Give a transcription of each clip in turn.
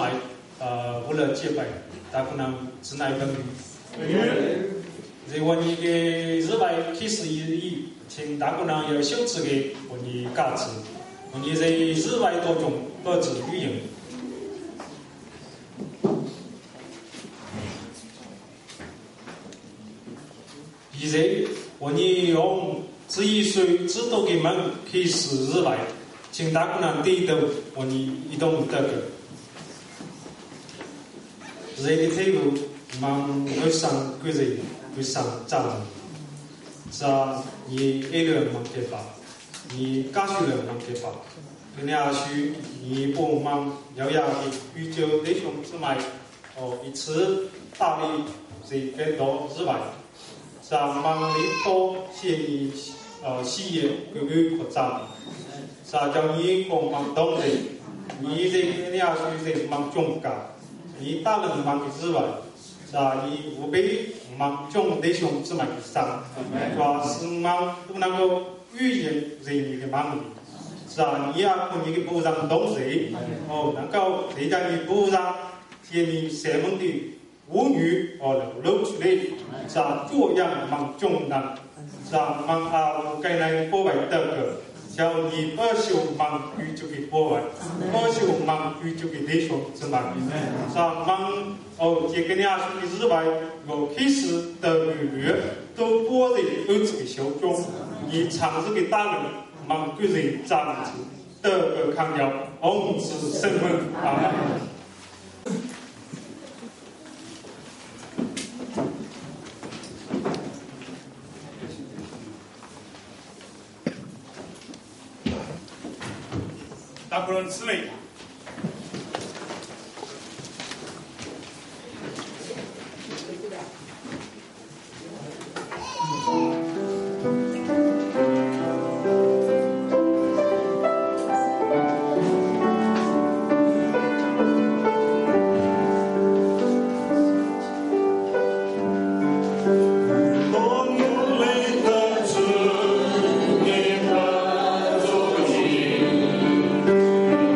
买为了结拜，大可能只那一个女。在我你嘅日外开始以，请大可能要修持嘅我你价值，我你在日外多种各自语言。现在我你用11岁指导嘅门开始日外，请大可能对到我你移动得个。在嘅态度，忙会上个人。会上站，在你爱人忙给吧，你家属人忙给吧，跟你阿叔你不忙要的宇宙弟兄姊妹一次大力在更多之外，在忙里多些你事业各个扩张，在叫你光忙动的，你在跟你阿叔在忙中间，你大人忙之外。你无被忙中弟兄姊妹上，说是忙不能够语言人的忙里，你要可你的不让东西，能够在家你不让些你什么的妇女露出来，这样忙中人，忙该来破坏的个。叫你不修忙宇宙的破坏，不修忙宇宙的弟兄姊妹，忙这个伢兄弟之外，开始的女都播的儿子的小众，你长子的大人忙个人这样子的个强调，红是身份啊。大部分姊妹。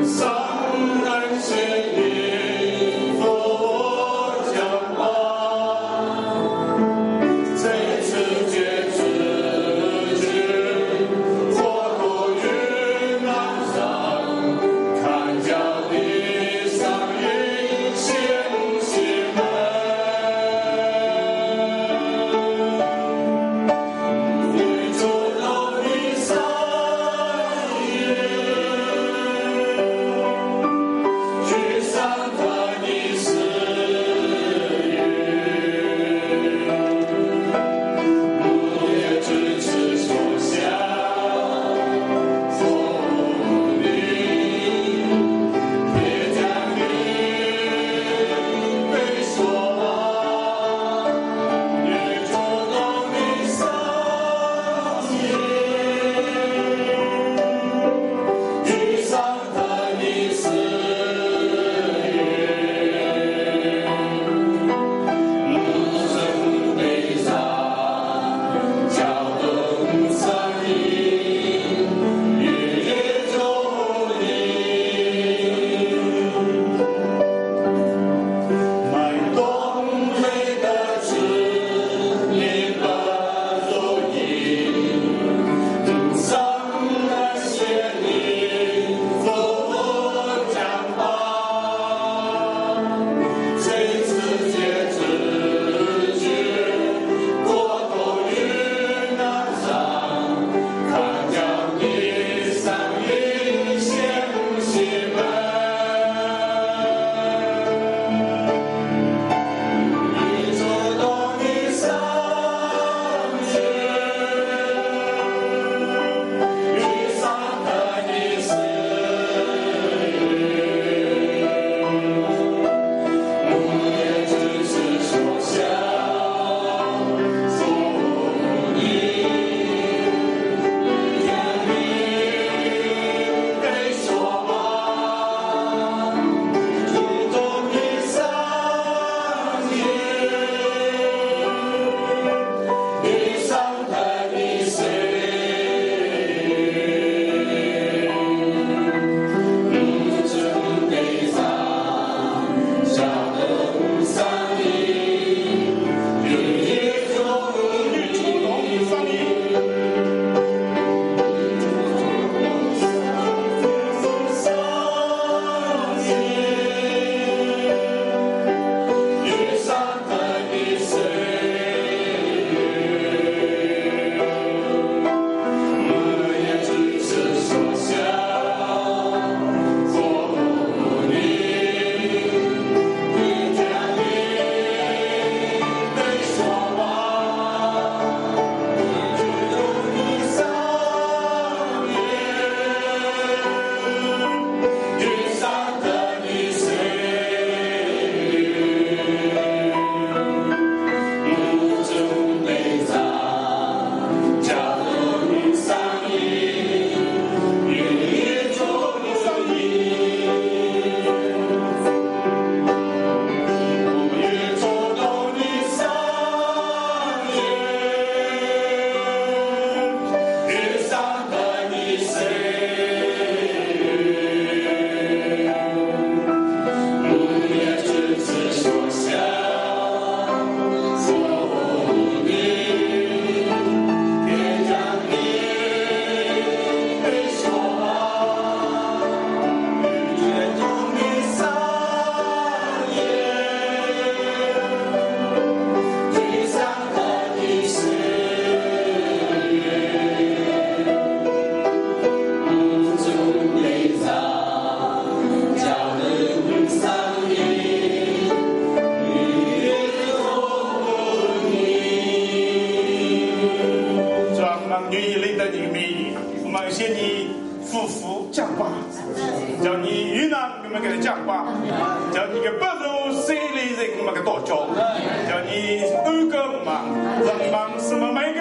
上。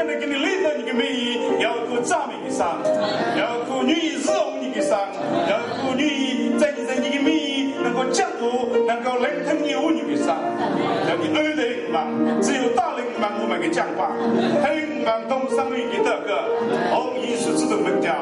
天的给你立着你的名义，要过赞美的上，要过愿意日红你的上，要过愿意在你的名义能够降服，能够聆听你话语的上，要你儿女们，只有大人们我们的讲话，孩子们同生命的得个，红衣是自动门教。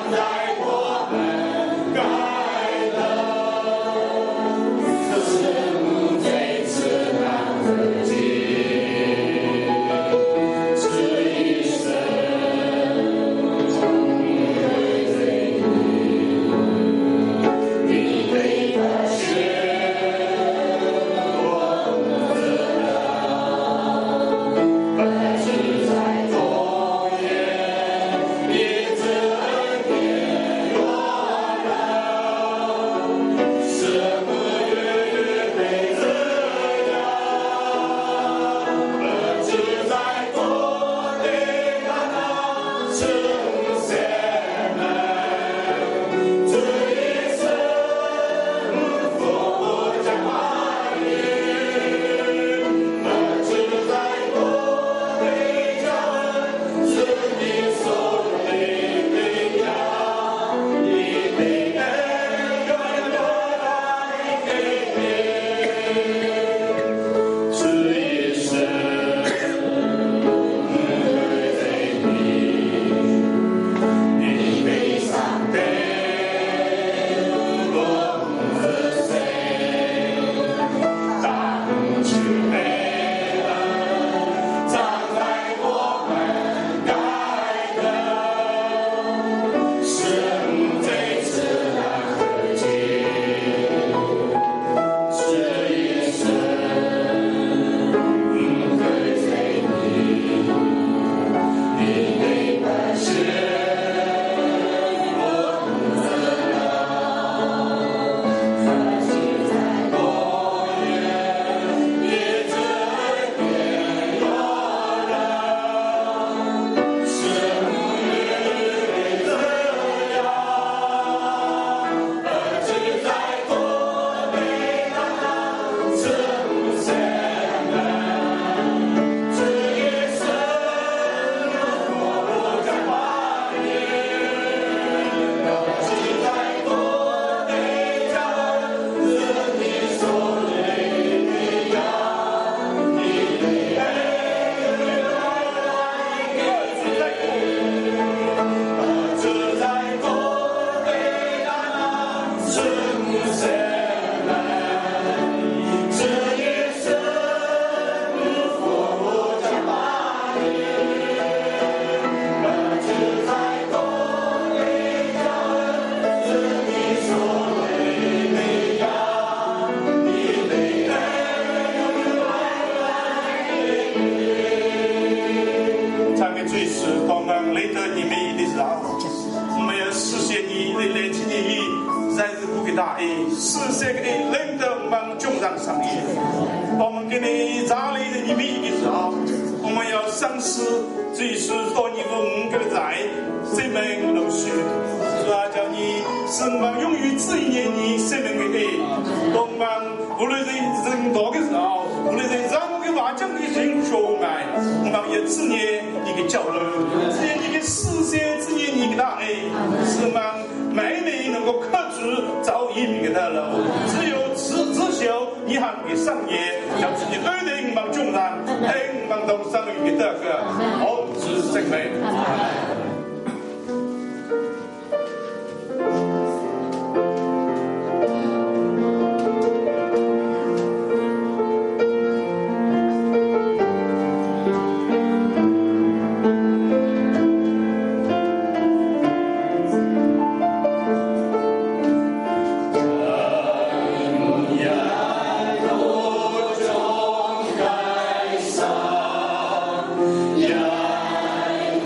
在我们该的。Yeah.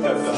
的歌。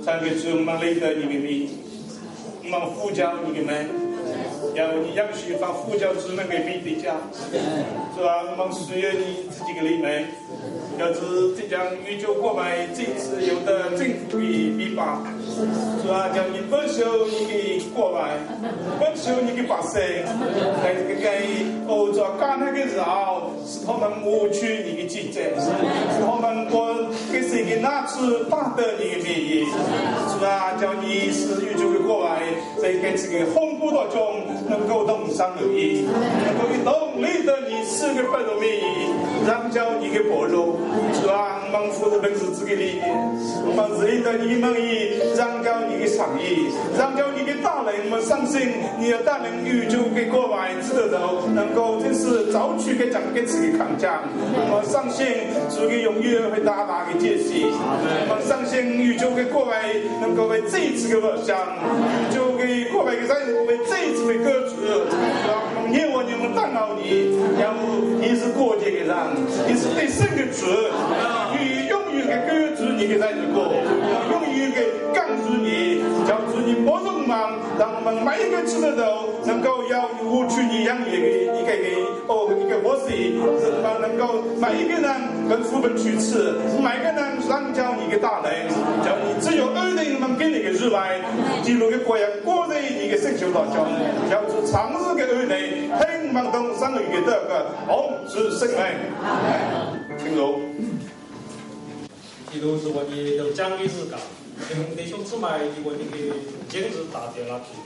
上个主我们累的你们米，我们呼叫你们，要你养许把呼叫只能给米的家，是吧？我们需要你自己的里面，要是这将宇宙过来这次有的政府的逼迫，是吧？叫你不受你的过来，不受你的百姓，在这个欧洲干那个时候，是他们误区你的记载，是他们过给谁给拿出大的你的名义，是吧？叫你是宇宙的过来，在这个风波当中能够同上而已，能够动力的你是个不容易，让叫你的薄弱，是吧？我们负责本是自己里面，我们自己的你们以让叫你的倡议，让叫你的大人，我们相信你的大人宇宙给过来知道能够真是早去给讲给自己扛讲，我们相信主给永远会大大的解析，我们相信宇宙给过来能够为这一次的想，宇宙给过来给在为这一次的歌词，因为你们大脑里，然后你是过节的人，你是对圣的主，你永远给歌词你给在这过，永远给告诉你，叫主你不容忙，让我们每一个知道能够要无去你养一个活死，能够每一个人跟副本去吃，每个人让叫你个大人，叫你只有二人能给你个日来，记录个国家国内一个圣球当中，叫做长日个二人，很忙动三个月的个红是圣人，请入。记录是我的都讲的是个，弟兄姊妹我那个今日大点了去，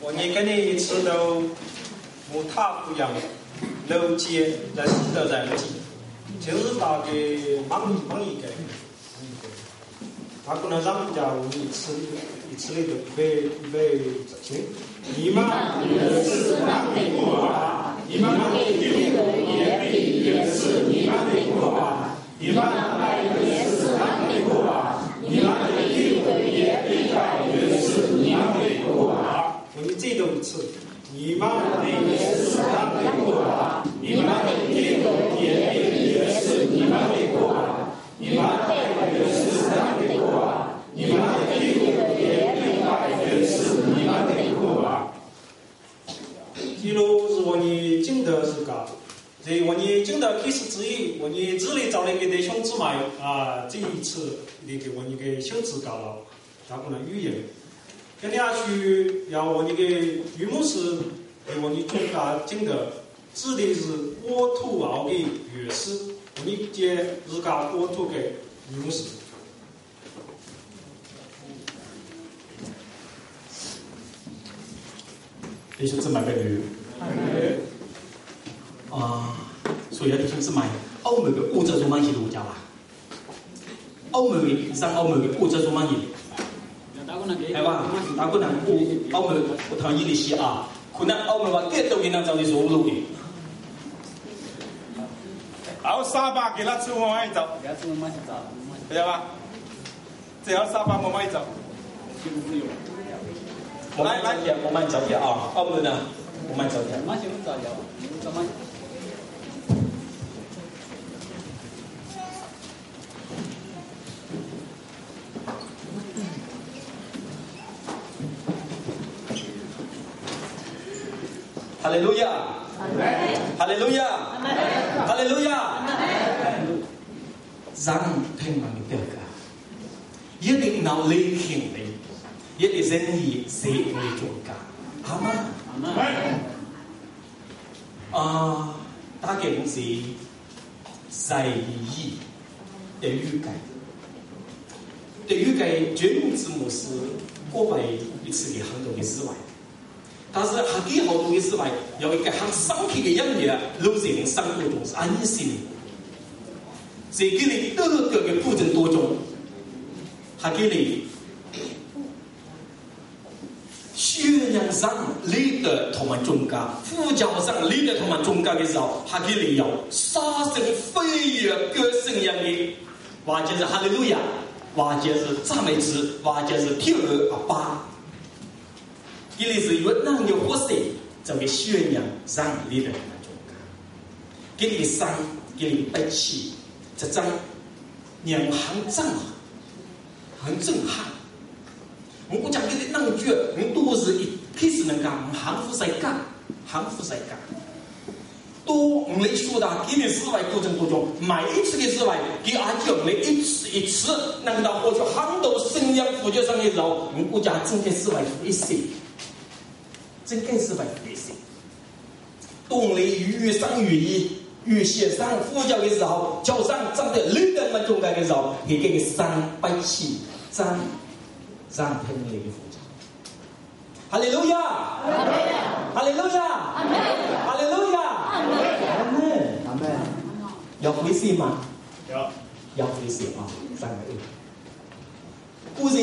我你跟你吃都木塔不一样，楼街在西德在楼街，今日大的忙一个，他可能让人家一吃的都被执行，你们也是忙的过吧，你们给这个也是你们的过吧，你们也是忙的过吧，你们给这个也是你们的过吧，我们这都吃。你们的也是他们的过啊，你们的天国也是你们的过啊，你们的也是他们的过啊，你们的天国也是你们的过啊。记录是我的经德是个，在我的经德开始之前，我的这里找了一个弟兄姊妹啊，这一次你给我一个小指教了，他可能语言。跟下去要我那个于牧师给我的中家经的指的是沃土奥的乐师，我的接日家沃土给于牧师。弟兄姊妹嘅女所以弟兄姊妹，歐美嘅歐洲做乜嘢路家啦？歐美嘅上歐美嘅歐洲做乜嘢？係嘛？打個人歐美我同意你是啊，可能歐美話幾多嘅人就係做路嘅。好沙巴給他吃慢慢走，知道吧？只要沙巴慢慢走。來，我們走啲啊，歐美呢，我們走啲。哈利路亞，哈利路亞，哈利路亞。讓聽聞嘅歌，一定鬧你聽你，一定仁義寫你中間，係嘛？大概是在意的預計，的預計絕對字母是過為一次嘅很多嘅思維。但是還幾好多嘅思維，有一個很深刻嘅音樂，老人生活中是安心的。這個你各個嘅步驟當中，還給你宣揚上你的同埋宗教，呼叫上你的同埋宗教嘅時候，還給你有殺聲飛躍歌聲一樣嘅，或者是哈利路亞，或者是讚美詩，或者是跳阿爸。佢哋是越南嘅活色，就會宣揚上你的同埋宗教。佢哋生，佢哋不起，這種讓很震撼，很震撼。我講佢哋那句，我都是一開始能講，幸福世界，幸福世界。都我哋說到佢哋思維過程當中，每一次嘅思維，佢阿叫我哋一次一次能夠獲取很多聲音呼叫上嘅時候，我講整個思維一些。真該是為這些，當你越生越意、越寫上呼叫的時候，腳上站在綠燈們中間的時候，你給你上背起，讓聽你的呼叫。哈利路亞，哈利路亞，哈利路亞，阿門，阿門。有回事嗎？有回事啊！三個。故事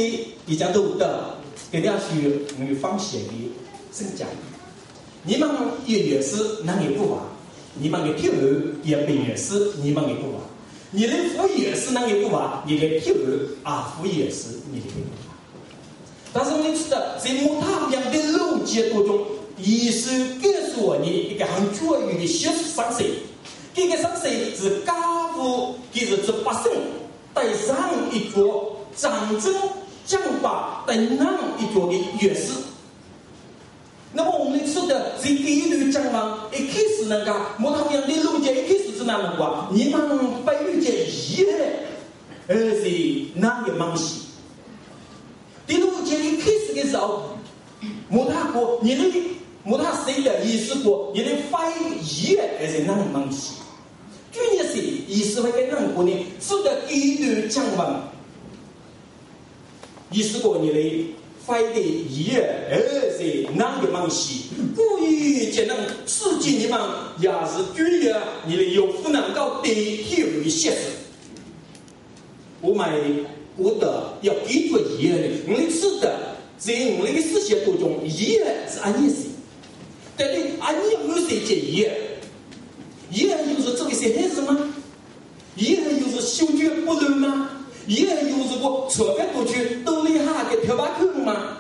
已經都得，給大家去我們放血的。真講，你們也是那也不玩，你們的跳舞也是你們的不玩，你的服也是那也不玩，你的跳舞服也是你的不玩。但是你知道，在某他樣的路徑當中，耶穌告訴我你一個很卓越的學術方式，這個方式是加入其實是百姓帶上一座象徵將把帶上一座的樂師。那麼我們說的是第一段講話，一開始那個某他樣的路徑一開始是那麼話，你們不遇見一而是那個東西。第路徑一開始的時候，某他過你的某他誰的意思過，你的發一而是那個東西。主要是意思會跟人過呢，是的第一段講話，意思過你的。發的一而是那個東西，故意將人刺激你們也是主要你的有不能夠得體為現實。我們覺得要記住一的，我們是的，在我們的思想當中，一是安意思，但是安意不是這一，又是這個小孩子嗎？又是修覺不亂嗎？又是我扯開過去都厲害嘅跳把空嗎？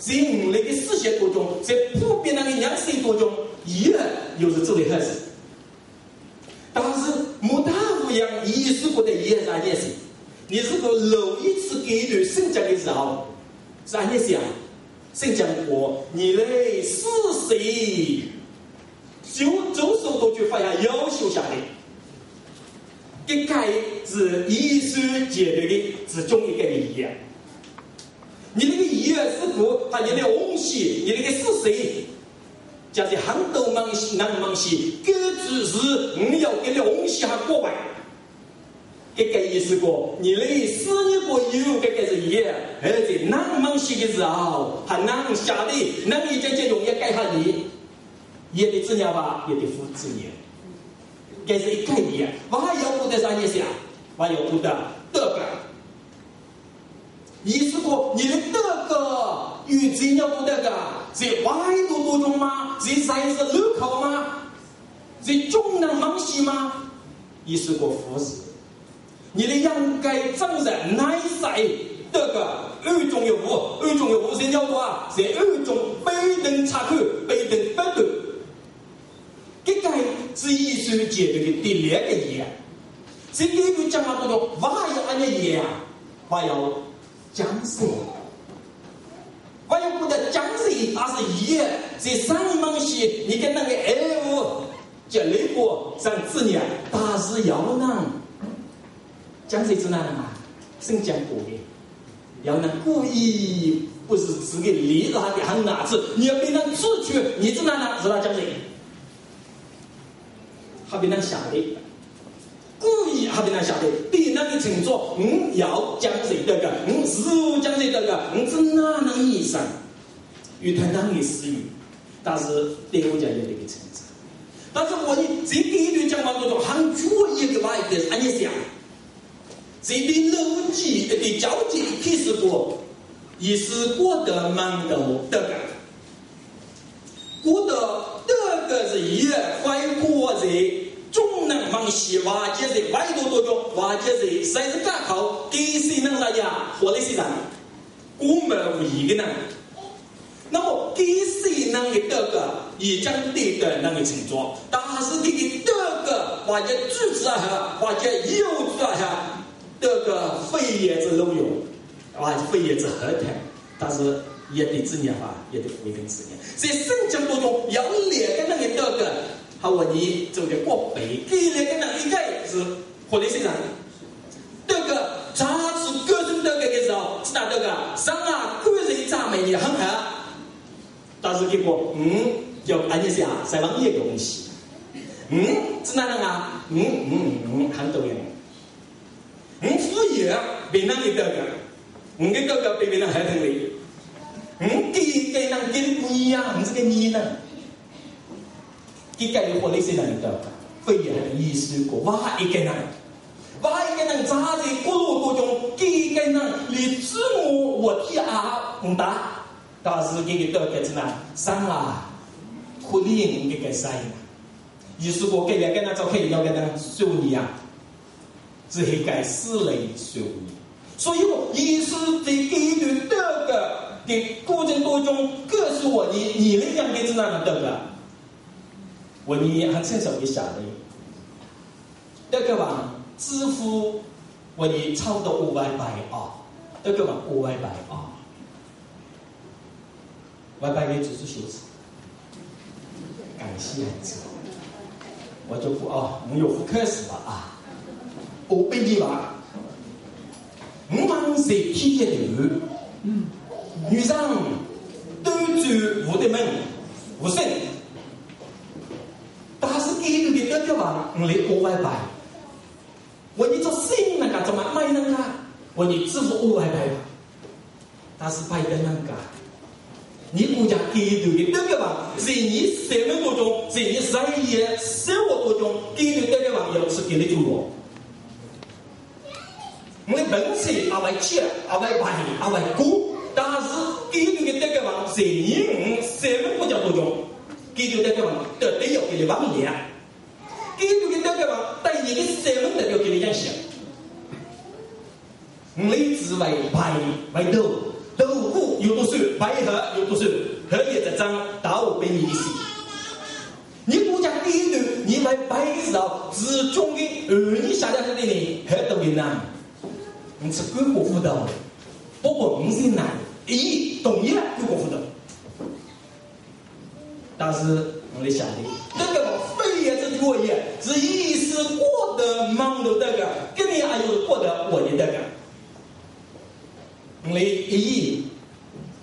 在我们的世界当中，在普遍那个样式当中，也有是做的好事。但是莫大不一样，耶稣觉得也是安件事。你如果漏一次给予圣讲的时候，是安件事啊？圣讲过，你嘞是谁？就左手都去发下要求下来。这个是耶稣解决的其中一个意义。你那个意义是不？他你的东西，你那个是谁？就是很多东西，那东西，各只是你要给的东西还过完。这个意思过，你那是你个有这个是也，而且那东西的时候，还能下的，那你这容易改下你，也得自念吧，也得负自念。这是一概念，我要不得啥意思啊？我要不得这个。意思过，你的这个与真要不得个，是外头多种吗？是才是路口吗？是中能忙西吗？意思过服侍，你的应该真人乃在这个二种有无，二种有无是要多啊，是二种被动插口，被动不动。这个是艺术解决的第二个意，所以这个讲话当中，我要按照意啊，我要讲谁？我要不得讲谁，而是意，这三东西，你跟那个爱物结累过上字念，但是要能讲谁知道吗？圣讲过的，要能故意不是只给离他的很哪次，你要被人出去，你知道呢？知道讲谁？还被人想的，故意还被人想的，对那个程度，要讲谁这个，是讲谁这个，是哪能意思？与他那个私语，但是对我讲有这个层次。但是我这个一段讲话当中，很主要一个话题是安尼想，这对逻辑对交接开始过，也是过得蛮多这个，过得。这个是也外国人中能忙西瓦解人外头多种瓦解人谁是干好给谁能啥呀活的谁人我们无一个人那么给谁能给这个也将对的那个程度但是给这个或者支持啊或者有助啊这个非也是拢有或者非也是合谈但是也得自念法，也得回跟自念。在圣经当中，有两个人的这个，好我你走的过北，给两个人一个是活的身上，这个查出各种这个的时候，知道这个上啊个人赞美也很好，但是结果就安尼想，在网页的东西，知道人啊，很多人，副业别人的这个，给这个别人还很累。给人给你呀，是个你呢？给给活的是人的，非也很意思过。我一个人扎在过路当中，给个人你自我提不大，但是给个这个是呢，上啊，可怜给个谁呢？意思过给两个人做配要跟人收你啊，只是该死来收你。所以我意思在给予这个。的过程当中，告诉我你那样的是哪能得的？我你很清楚的晓得，这个吧，支付我你超到500啊，这个吧500啊，500也只是休息，感谢我就不我有不开始了啊，我被你吧，忙谁体贴的女生都住我的门，无声。但是给你的这个吧，你500，我你做生意那个怎么卖那个？我你支付500吧，但是摆的那个，你国家给你的这个吧，是你生活当中，是你商业生活当中给你的这个吧，要是给你做了。我们本身阿外切，阿外摆，阿外股。但是给你的这个网是你生活国家当中给你的这个网得要给你网页给你的这个网但你的生活得要给你讲写你只为白为豆腐有多少白河有多少，河也在涨，大我被你的死。你国家第一段，你买白的时候，只中的你下来的呢，还都为难。你是各国辅导，不过你是难，同意了各国辅导。但是我们想的，这个非也是作业，是一时过得忙的这个，跟你还有过得我的这个，你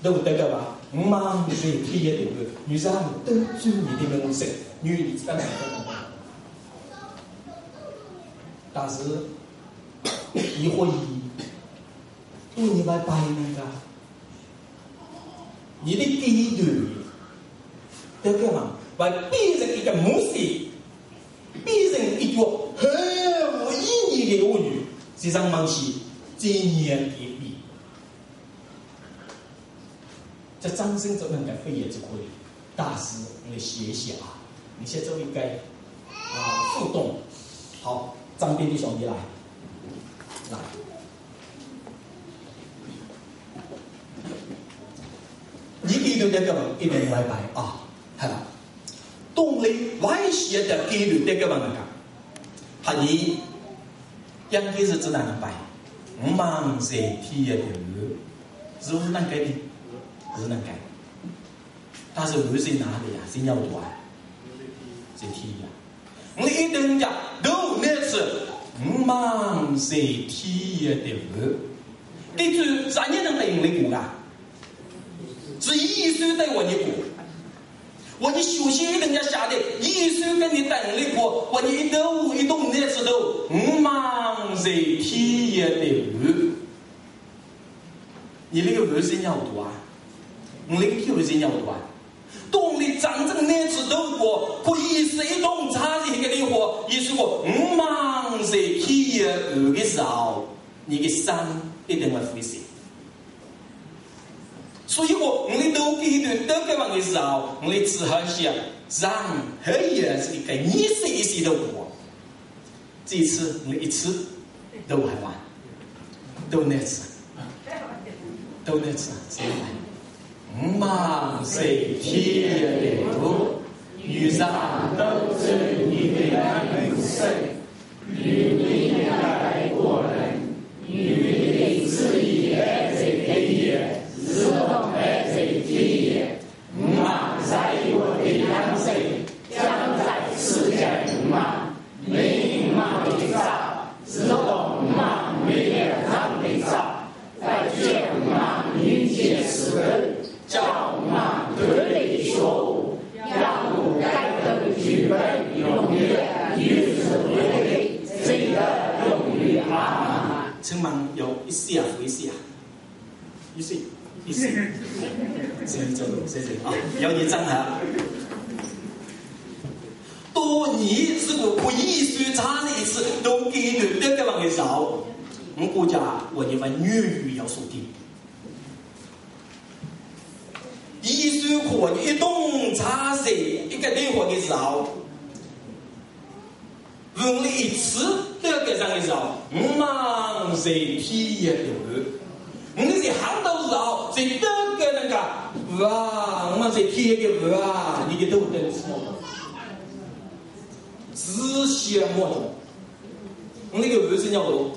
都这个吧，忙是体验的个，女生都注意的东西，女生的。但是一会你来摆那个，你的第一段。这个嘛，为变成一个模式，变成一个很无意义的物语，实际上忙是经验的比。这掌声就能够飞也就可以，但是你写写啊，你写做一个互动。好，张斌的兄弟来。你记住这个一定来摆啊！係啦，當你歪寫的紀律的個問題，係你應該是只能擺，唔忙是體嘅條，是能改的，是能改。但是會是哪裡呀？是要多啊，是體呀。你一定要都那次唔忙是體嘅條，記住啥嘢能令你估噶？是意思對我一估。我你首先人家下的，意思跟你等你过，我你一动那时候，忙是体也得你那个是要多啊，你那个是要多啊。当你真正那时候过，可以是一动差的一个灵活，意思过，忙是体也的时候，你的心一定会灰色。所以我们都记得这个问的时候，我们只好想让黑夜是一个一时一时的我。这一次我们一次都还完，都那次，都那次，忙谁体的路，遇上都是你的人生，与你来过人，与你自己在黑夜。自动在这体验，忙在我的阳水，将在世界忙，没忙的早，自动忙没有让的早，在见忙迎接时人，叫忙对的说误，让不该的剧本永远与之为敌，这个永远啊！请问有一些回事啊？一些。意思，谢谢啊，有你真好。当你如果可以说差的一次都给你这个往的时候，我们国家我认为粤语要说的，一说可一动差的一个地方的时候，用了一次这个上的时候，忙是体验的。你是喊到时候，是这个那个哇，我们是贴个哇，你的都得是自写莫种，那个文是要多，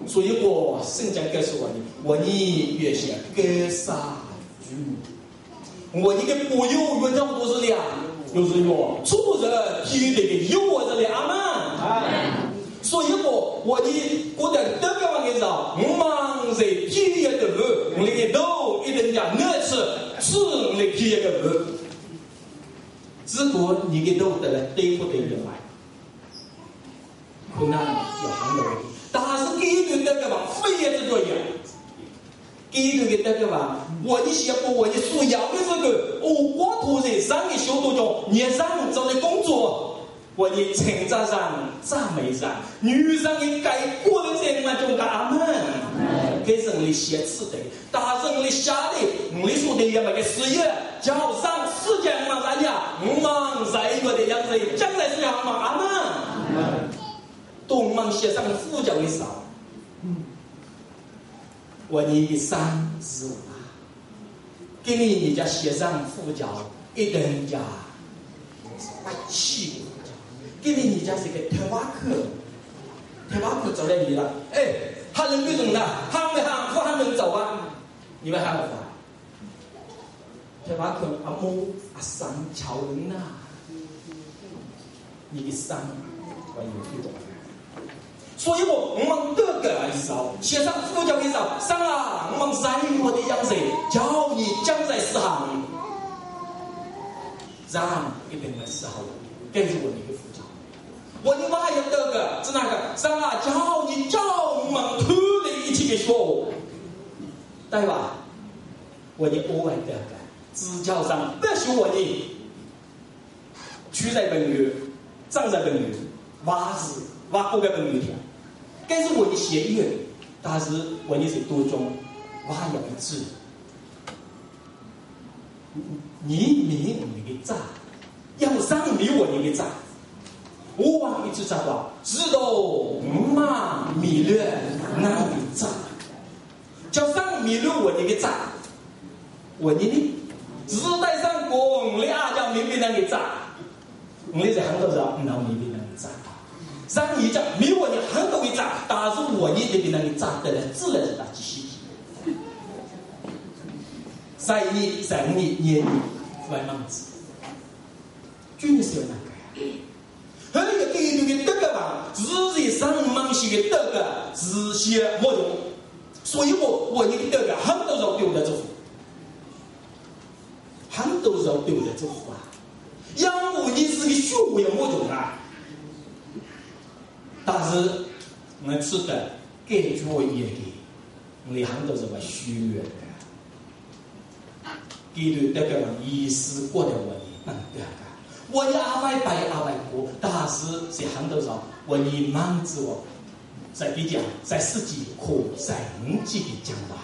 所以我圣经告诉我你越写格杀句，我一个不有原章都是俩，就是说出人贴的个有我的俩嘛，所以我的这个往的时候，忙在体验的路，我的都一定要那次是我的体验的路。如果你的都得来对不对人来，可能有很多问题。但是基督这个嘛，非也是这样。基督的这个嘛，我的写过我的所要的这个，我突然上的修道中，你上做的工作。我的称赞上、赞美上，女上的改过的这么就个阿门，给人的写词的，大人的下的，我说的也没个事业，叫上世界嘛啥呀，忙在一个的样子，将来是要嘛阿门，东忙写上副教的少，我的三十五。今年你家写上副教一等家气，今年你家是个特巴克走在你了，哎，他能这种的，他没喊，他能走啊？你们喊不喊？特巴克阿母阿三乔人呐，你的三，我有听懂。所以我们这个时候写上副教的时候，上啊，我们在我的样子，叫你将在四行，让一定的时候，跟着我的一个副教。我的妈呀，这个是那个上啊，叫你叫我们脱离一起的说，对吧？我的偶尔这个支教上不许我的，取在本月，站在本月，挖过个本月天。该是我的协议，但是我的是多种，我还有一致。你的炸，要上你我的炸，我往一直炸吧，直到妈米略那的炸，叫上米略我的炸，我的只带上过你阿叫明明那个炸，你在杭州上那明明那个炸。让你讲没我你很多一炸，但是我你这边那个炸的人自然是打击西体。3年、3年、年外样子，军是有那个呀。还有一个这个嘛，只是上忙些的这个只些莫用，所以我一个这个很多人丢在这，很多人丢在这啊。养我你是个学也莫用啊。但是我们吃的给作业的，我们很多是把学的，给对这个意思过的我呢，这个我也阿外白阿外过，但是是很多少我呢忙着我，在比较在自己可在自己的讲话，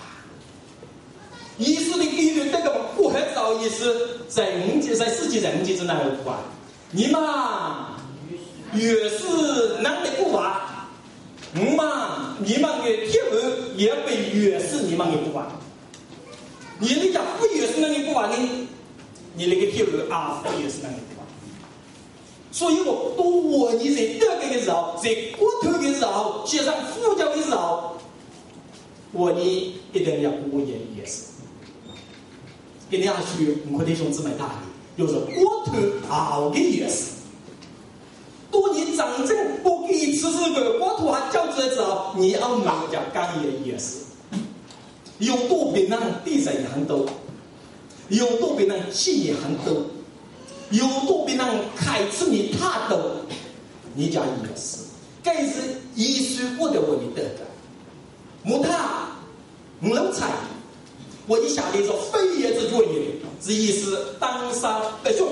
意思的给对这个不很早意思在自己人之那个话，你嘛。越是难的不完，你们的贴文也被越是你们的不完。你那讲不越是那个不完呢？你那个贴文啊，不越是那个不完。所以我你在这个的时候，在过头的时候，写上副教的时候，我呢一定要过也是。跟大家说，我的兄弟们大的，有时候过头熬的也是。多你长正不给吃这个国土还交出来之后，你要买家干也是，有多比那地上很多，有多比那气也很多，有多比那开始你踏多，你家也是，该是艺术过的我的得的，木塔五楼菜，我一下来说非也之作业，是意思当杀的凶。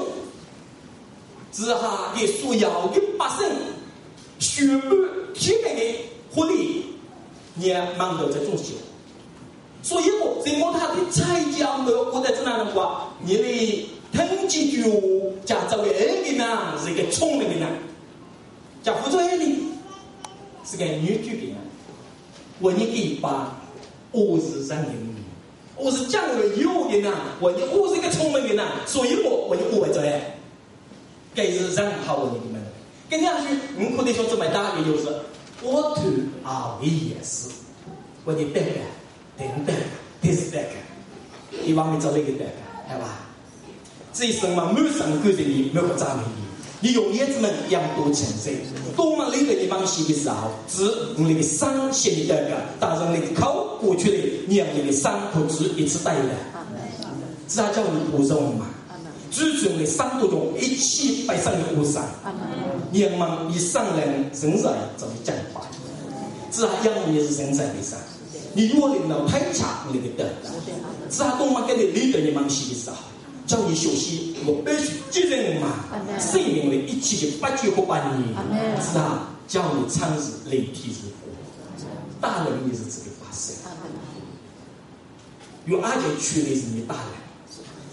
之下的所要的百姓，全部天然的活力，也忙到在中小。所以我在他的菜价没有在这样的话，你的统计局加这位儿女呢是一个聪明的人，加辅助儿女是个女主的人。我你可以把我是让人，我是将来有的人，我是一个聪明的人，所以我这样。该是让好我你们，跟你讲句，我可能说这么大的就是，我头啊也是，我的这个，等等，这是这个，你往里找那个这个，对吧？这一生嘛，满上够着你，没有赞美你，你用叶子们养多成色，多么累的地方洗的时候，只那个伤心的这个，当然那个口过去的，你让那个伤不止一次带来，这叫你不容嘛。最终的三度中一起摆上的乌山，人们以上人人才怎么讲法？这样也是人才的山。你若领到太强那个的，这东嘛跟你领导你们洗的时候，叫你休息，我必须接任嘛，生命的一起去8句或8年，是啊，叫你参与累体之国，大人也是这个发生。有阿姐去的是你大人。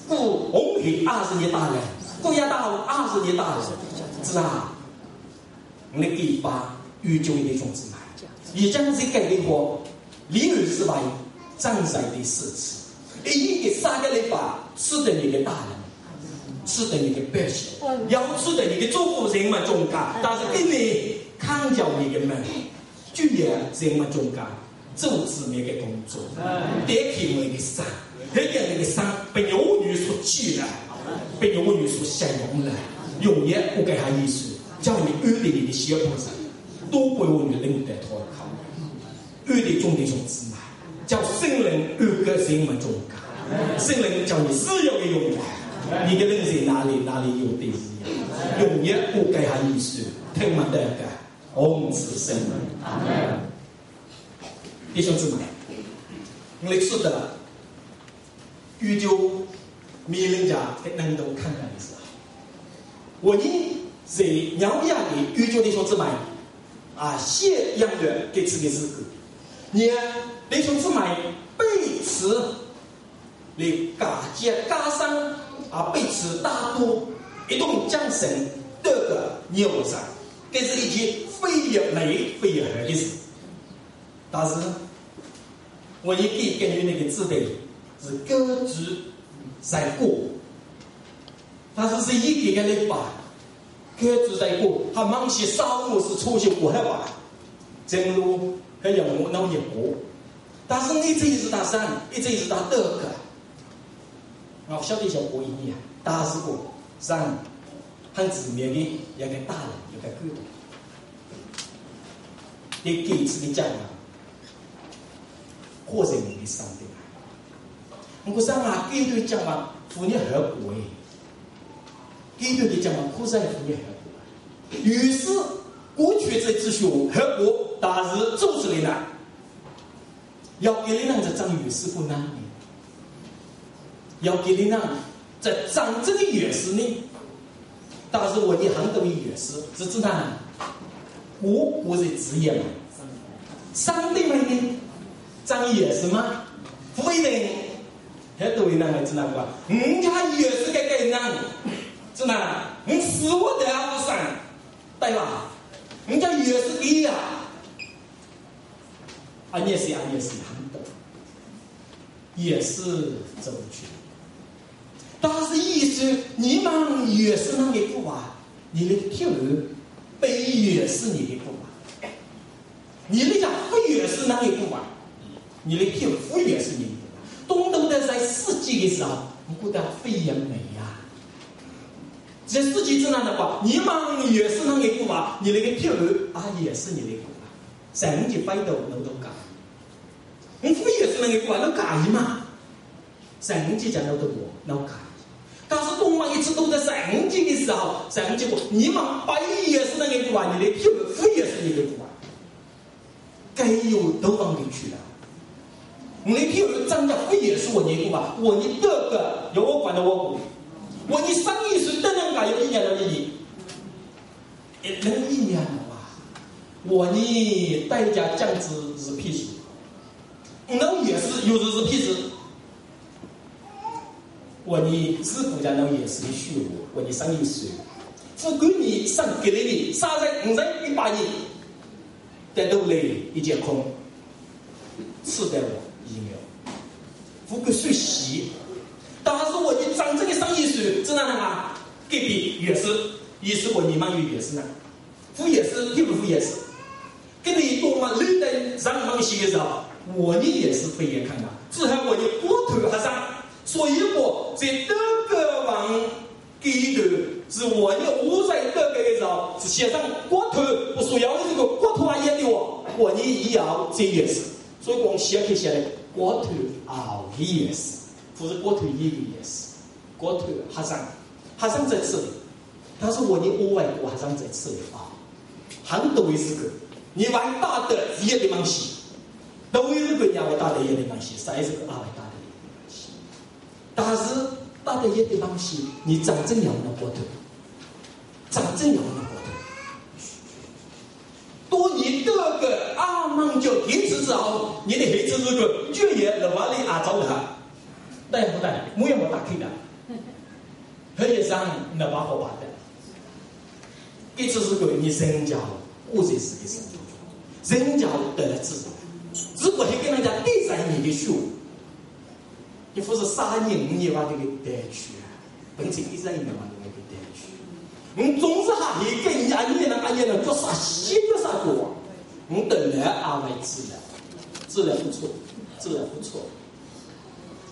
故红黑20年大人，故要大20年大人，是啊，我的地方宇宙的种子嘛，也将这个的话，理论是为站在的事情，一个三个礼拜是的你的大人，是的你的百姓，要是的你的祝福人们中间，但是给你看教你的门，就业人们中间组织你的工作，点起你的山，这样你的山被牛女所记了，被牛女所享用了，永远不给他意思，叫你遇的你的小仆人，都归我们领导托靠，遇的众弟兄姊妹，叫圣人遇个人们中间，圣人叫你自由的永远。你的人生哪里有的是永远不给他意思，听嘛得个，红子圣人。弟兄姊妹，历史的宇宙迷人家能够看看的时候，我呢在鸟样的宇宙弟兄姊妹啊，谢样的给自己日子，你弟兄姊妹彼此来加接加上啊，彼此大多一同将神得个牛上，这是一件非常美非常好的事。但是我也给根据那个字的是各自在过，但是是一个礼拜各自在过，还忙些烧火是出去过来吧，正如还有我闹也过，但是你这一次打山，一这一次打得个。我晓得小国一样，大事过上很自面的一个大人，一个个人。你给自己讲啊，或者你的上帝啊，我上啊，给对讲嘛，妇女合国诶，给对的讲嘛，可是妇女合国。于是过去这秩序合国，但是做出来呢，要给你那个张于是不难。要给你呢，在长这个乐师呢，但是我的很多乐师是指呢，我是职业嘛，上帝们呢，长乐师嘛，不一定，很多人呢知道吧？家乐师给人，是呢，死我都要不上，对吧？家乐师给呀，也是很多，也是走不去。但是意思，你们也是那个不啊，你的跳被也是你的不啊，你的讲不也是那个不啊，你的跳不也是你的不啊。东东的在世纪的时候，我觉得非常美呀。在世纪之内的话，你们也是那个不啊，你那个跳啊也是你的不啊，神就摆到能都改，你不也是那个不啊，都改嘛，神就讲到的我能改。但是东方一直都在神迹的时候，神迹过，你们白也是那个不啊，你的皮肤也是你的不啊，该有东方地区的，你的皮肤长得不也是我的不啊，我的这个有我管的我的上一岁都能改有1年的意义，能1年的话，我呢代价降至是屁事，那也是有的是屁事。我呢是国家那也是的虚无，我呢上一岁，只管你上给了你3人5人100人，但都来一节空，吃得我疫苗，不过学习，但是我的长这个上一岁，知道吗？隔壁也是，也是我你妈也是呢，不也是，对不也是？跟你多嘛，你在上忙些的时候，我呢也是非也看到，只还我的国头还上。所以我在这个网给的是我的我在这个的时候是写上国头，我所要的这个国头啊也的我呢也要这也是，所以我写可以写的国头啊也是，不是国头也是，国头还上在这里，但是我的我外国还上在这里啊，很多的这个你玩大的也得忙些，都有这个要大的也得忙些，谁这个大的。但是大家也得放心，你长正阳的国头，长正阳的国头。多你这个阿曼就提子之后，你的孩子这个就业老瓦里阿走他，带不带？没有打开的，可以上那把火把的。一直是个你身教，或者是个身教得了自由，如果你跟人家对上你的书。一副是3年5年话这个带去，本身1年话这个带去。我总是哈一个1年做啥西的啥做，我等来阿外治疗不错，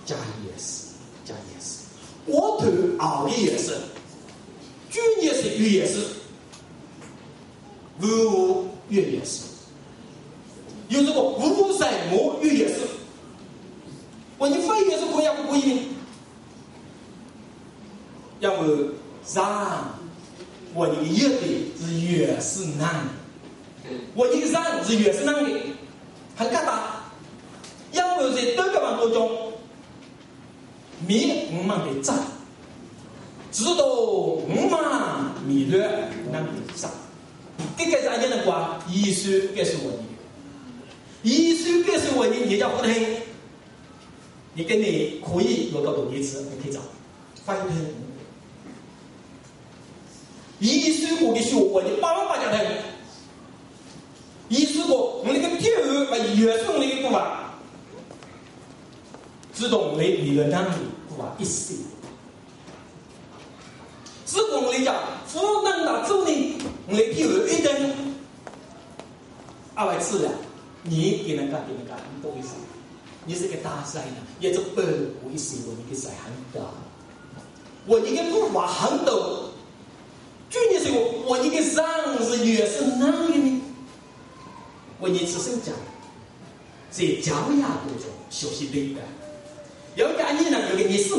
加也是，我头熬的也是，去年是月也是，5月也是，有这个5歳末月也是。我你非也是可以不可以呢？要么让我的月的是越是难，我一个让是越是难的，很简单。要么在这个当中，米我们得涨，直到我们米略能涨。这个啥人的话，医生告诉我的，医生告诉我的，你叫不听。你跟你可以有个懂义词，你可以找翻译。医师我的学我的8家听，医师我那个第二把原生那个不法，自动为你的能力不法一些，自动来讲，不能打走呢，你第二一等，阿外治疗，你给人家，你懂意思？你是个大赛呢，也就不会是我一个赛很大，我一个不法很多，去年是我一个让是越是难的呢，我一次生讲，在教养当中学习对的，要干你呢，有个你是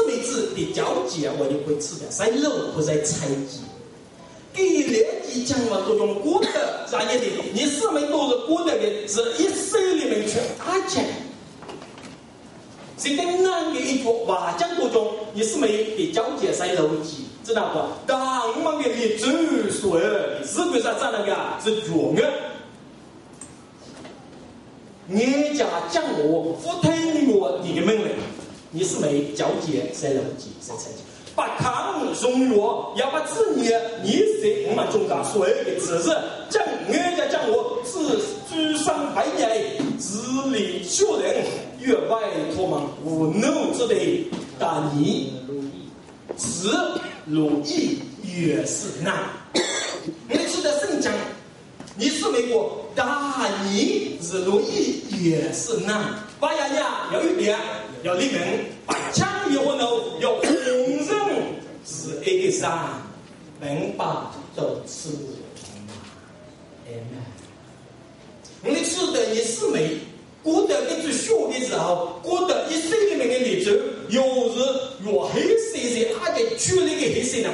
美子的交接，我就会吃的，在肉不在猜忌。给连几讲嘛都用古的啥意的，你是没都是古的是一岁里面全大钱。这个难的一个话讲当中，你是没给交接在逻辑，知道不？当我们给你追索的，是不是这那个是弱的？你家讲我不听我你的命令，你是没交接在逻辑在猜忌。把抗容弱，要把自你是我们中国所有的知识，讲人家讲我是居上百年，治理修人，越外托们无怒之地，但你是如意越是难。你是在圣讲，你是美国，但你是如意越是难。把人家要一点。要你们把枪以后呢，要公认是一个山，能把都吃。我们吃的也是美，过得跟住学的时候，过得一岁里面的例子，有时有黑色的，他给去那个黑色呢，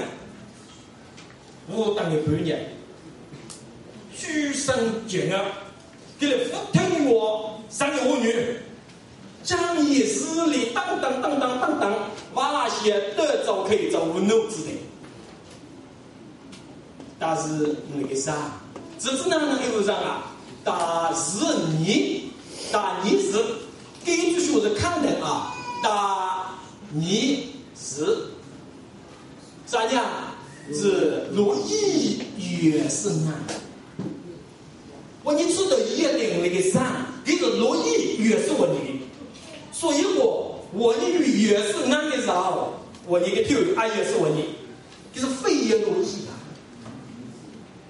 我当你半年，举身健啊，给你不听我三个妇女。将以日里当，瓦些得走可以走无怒之内。但是那个啥，只是那个路上啊，但是你是给出去是看的啊，但你是啥样？是如意越是难。我你知道一定那个啥，这个如意越是我的。所以我的语也是难的时候，我一个就也是我的，就是非也逻辑啊。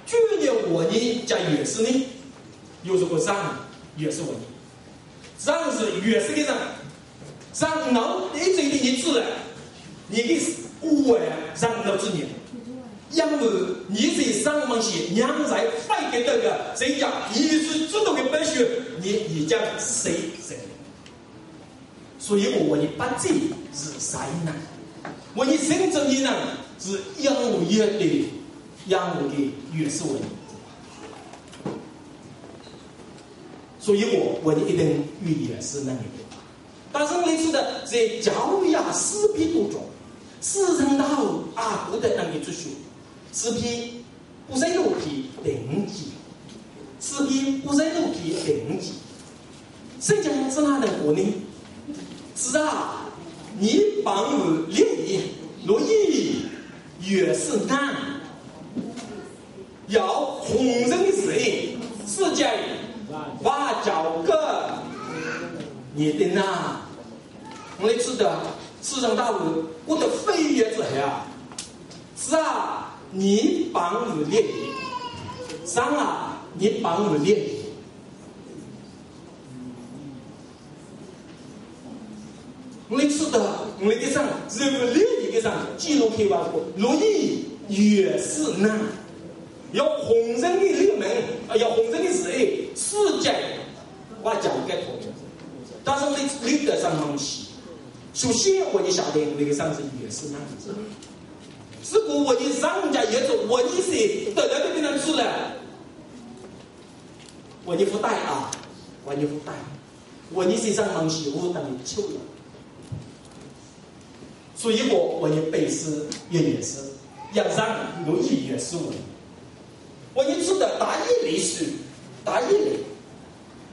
去年我的加也是呢，有时候让也是我的，让是也是个让脑一直的一致了，你的我让脑之年，因为你在上面写，娘在快给这个谁讲，你是知道的本学，你讲谁。所以我的八字是谁呢？我的生正的呢是养月的越是我的，所以我的一定越是那个。但是类似的在教养视频当中，市场到啊不得那个出去，视频不是肉体等级，视频不是肉体等级，谁讲是哪能过呢？是啊，你帮我利如意越是难，要红人谁世界挖角个你的呐，我们知道世上大陆我的飞跃之后啊，是啊，你帮我练习，上啊，你帮我练习。我们知道，我们上这个练习个上记录开发过，容易也是难。要红人的立门，要红人的事业，世界我讲该同意，但是我立得上东西，首先我就晓得那个上是也是那样子，如果我的上家也走，我的是得了这个人出来，我的不带啊，我的不带，我的是上东西，我等你抽了，所以我的背诗也是，要让容易也是我。我一知道大一类书，大一类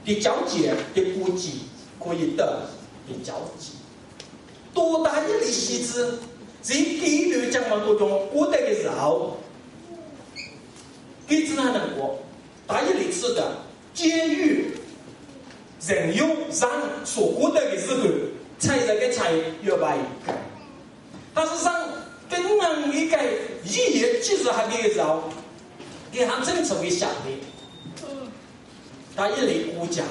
的交接的估计可以得的交接，多大一类细致，在纪律讲话当中，我得的时候，给自然能过，大一类知道监狱人有让所过得的日子，才这个才越来越改，但是让跟人一个一夜其实还没有着。给他政策给想的，他一类国家，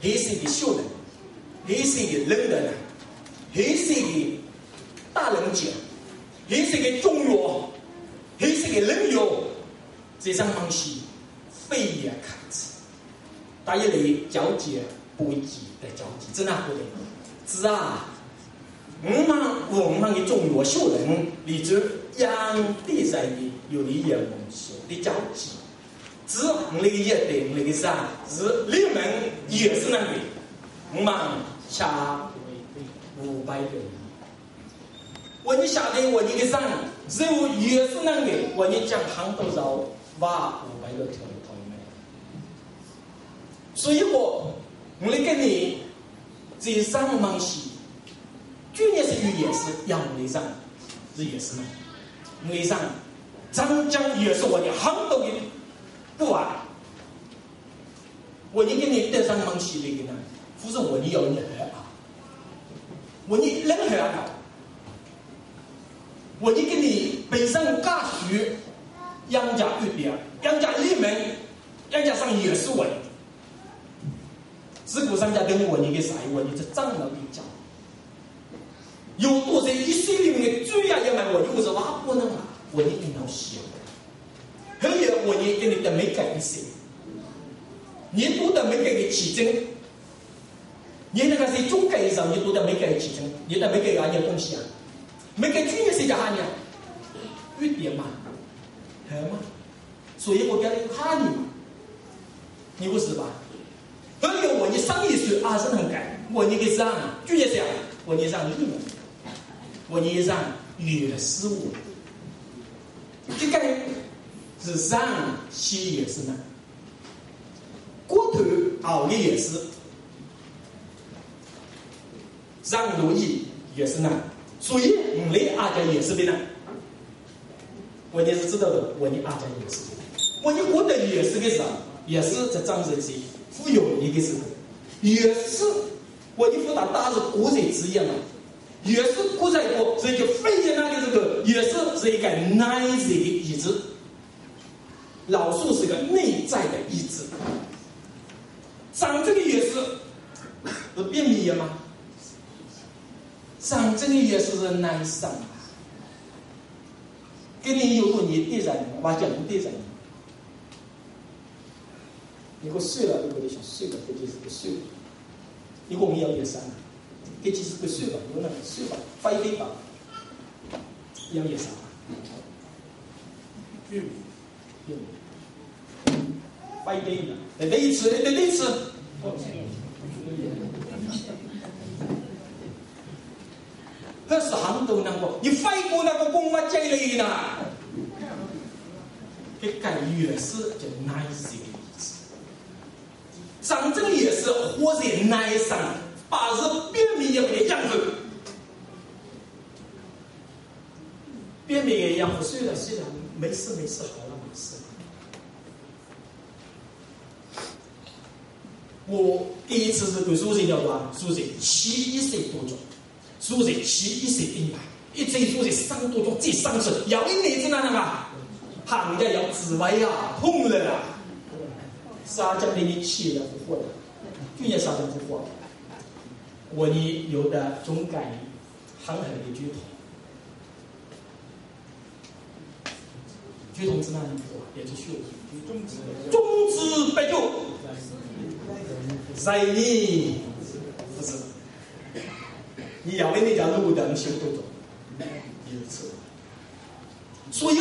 黑色的秀人，黑色的冷的人，黑色的大人家，黑色的中药，黑色的冷药，这种东西非也看吃，他一类交接不会记的交接，真的不对，是啊。我们的中药秀人里头养地在的有的也蒙秀的交集，只我们也对那个啥是里面也是那个，我们下500个人，我你晓得我那个啥肉也是那个，我你讲杭州肉挖500个条没，所以我跟你这上东西。去年是也是养雷上，是也是嘛？雷上，张江也是我的杭州的不完。我你给你带上东西那个呢，不是我你要你喝啊，我你任何啊，我你给你本身家属杨家一点，杨家里面，杨家上也是我的，自古上家跟我你给啥？我你这账了给讲。有多少一岁里面的最呀也买我就是挖不能啊，我一定要写。还有我也给你的没改一些，你读的没改的起征，你那个是中改上你读的没改的起征，你的没改啥东西啊？没改去年谁家喊你？一点嘛，还嘛，所以我给你看你嘛，你不是吧？还有我你上一岁20能改，我你给上去年谁啊？我你上日本。我你让也是我，这个是让西也是难，过头熬的也是，让容易也是难，所以我们阿家也是的难。我你是知道的，我你阿家也是，我你活的也是个啥，也是这张人谁富有一个是，也是我你富大是国人之一嘛。也是国在国，这个非也那个这个也是这个内在的意志，老树是个内在的意志，长这个也是便秘吗？长这个也是难上啊，跟你有你对人，我讲不对人，你给我睡了，我就想睡了，这就是个睡了，你给我们要点啥？给几十个睡吧，有那个睡吧，发一杯吧，要也啥？发一杯的，得一次，得一次。这是杭州那个，你发过那个公妈接来呢？给改也是就耐心的意思，长这个也是活在耐上。把是便秘也别样子，便秘也一样，睡了，没事，好了，没事。我第一次是对苏轼了多，苏轼71岁多钟，苏轼71岁100，一追苏轼3多钟，这3岁要一辈子难了嘛？行家要紫薇啊，痛了啊！沙江的你气了不活了，就也沙江不活了。我呢有的总改行很的剧统之难的也是学中之白酒，在你不是你要为那家路灯修多种，如此。所以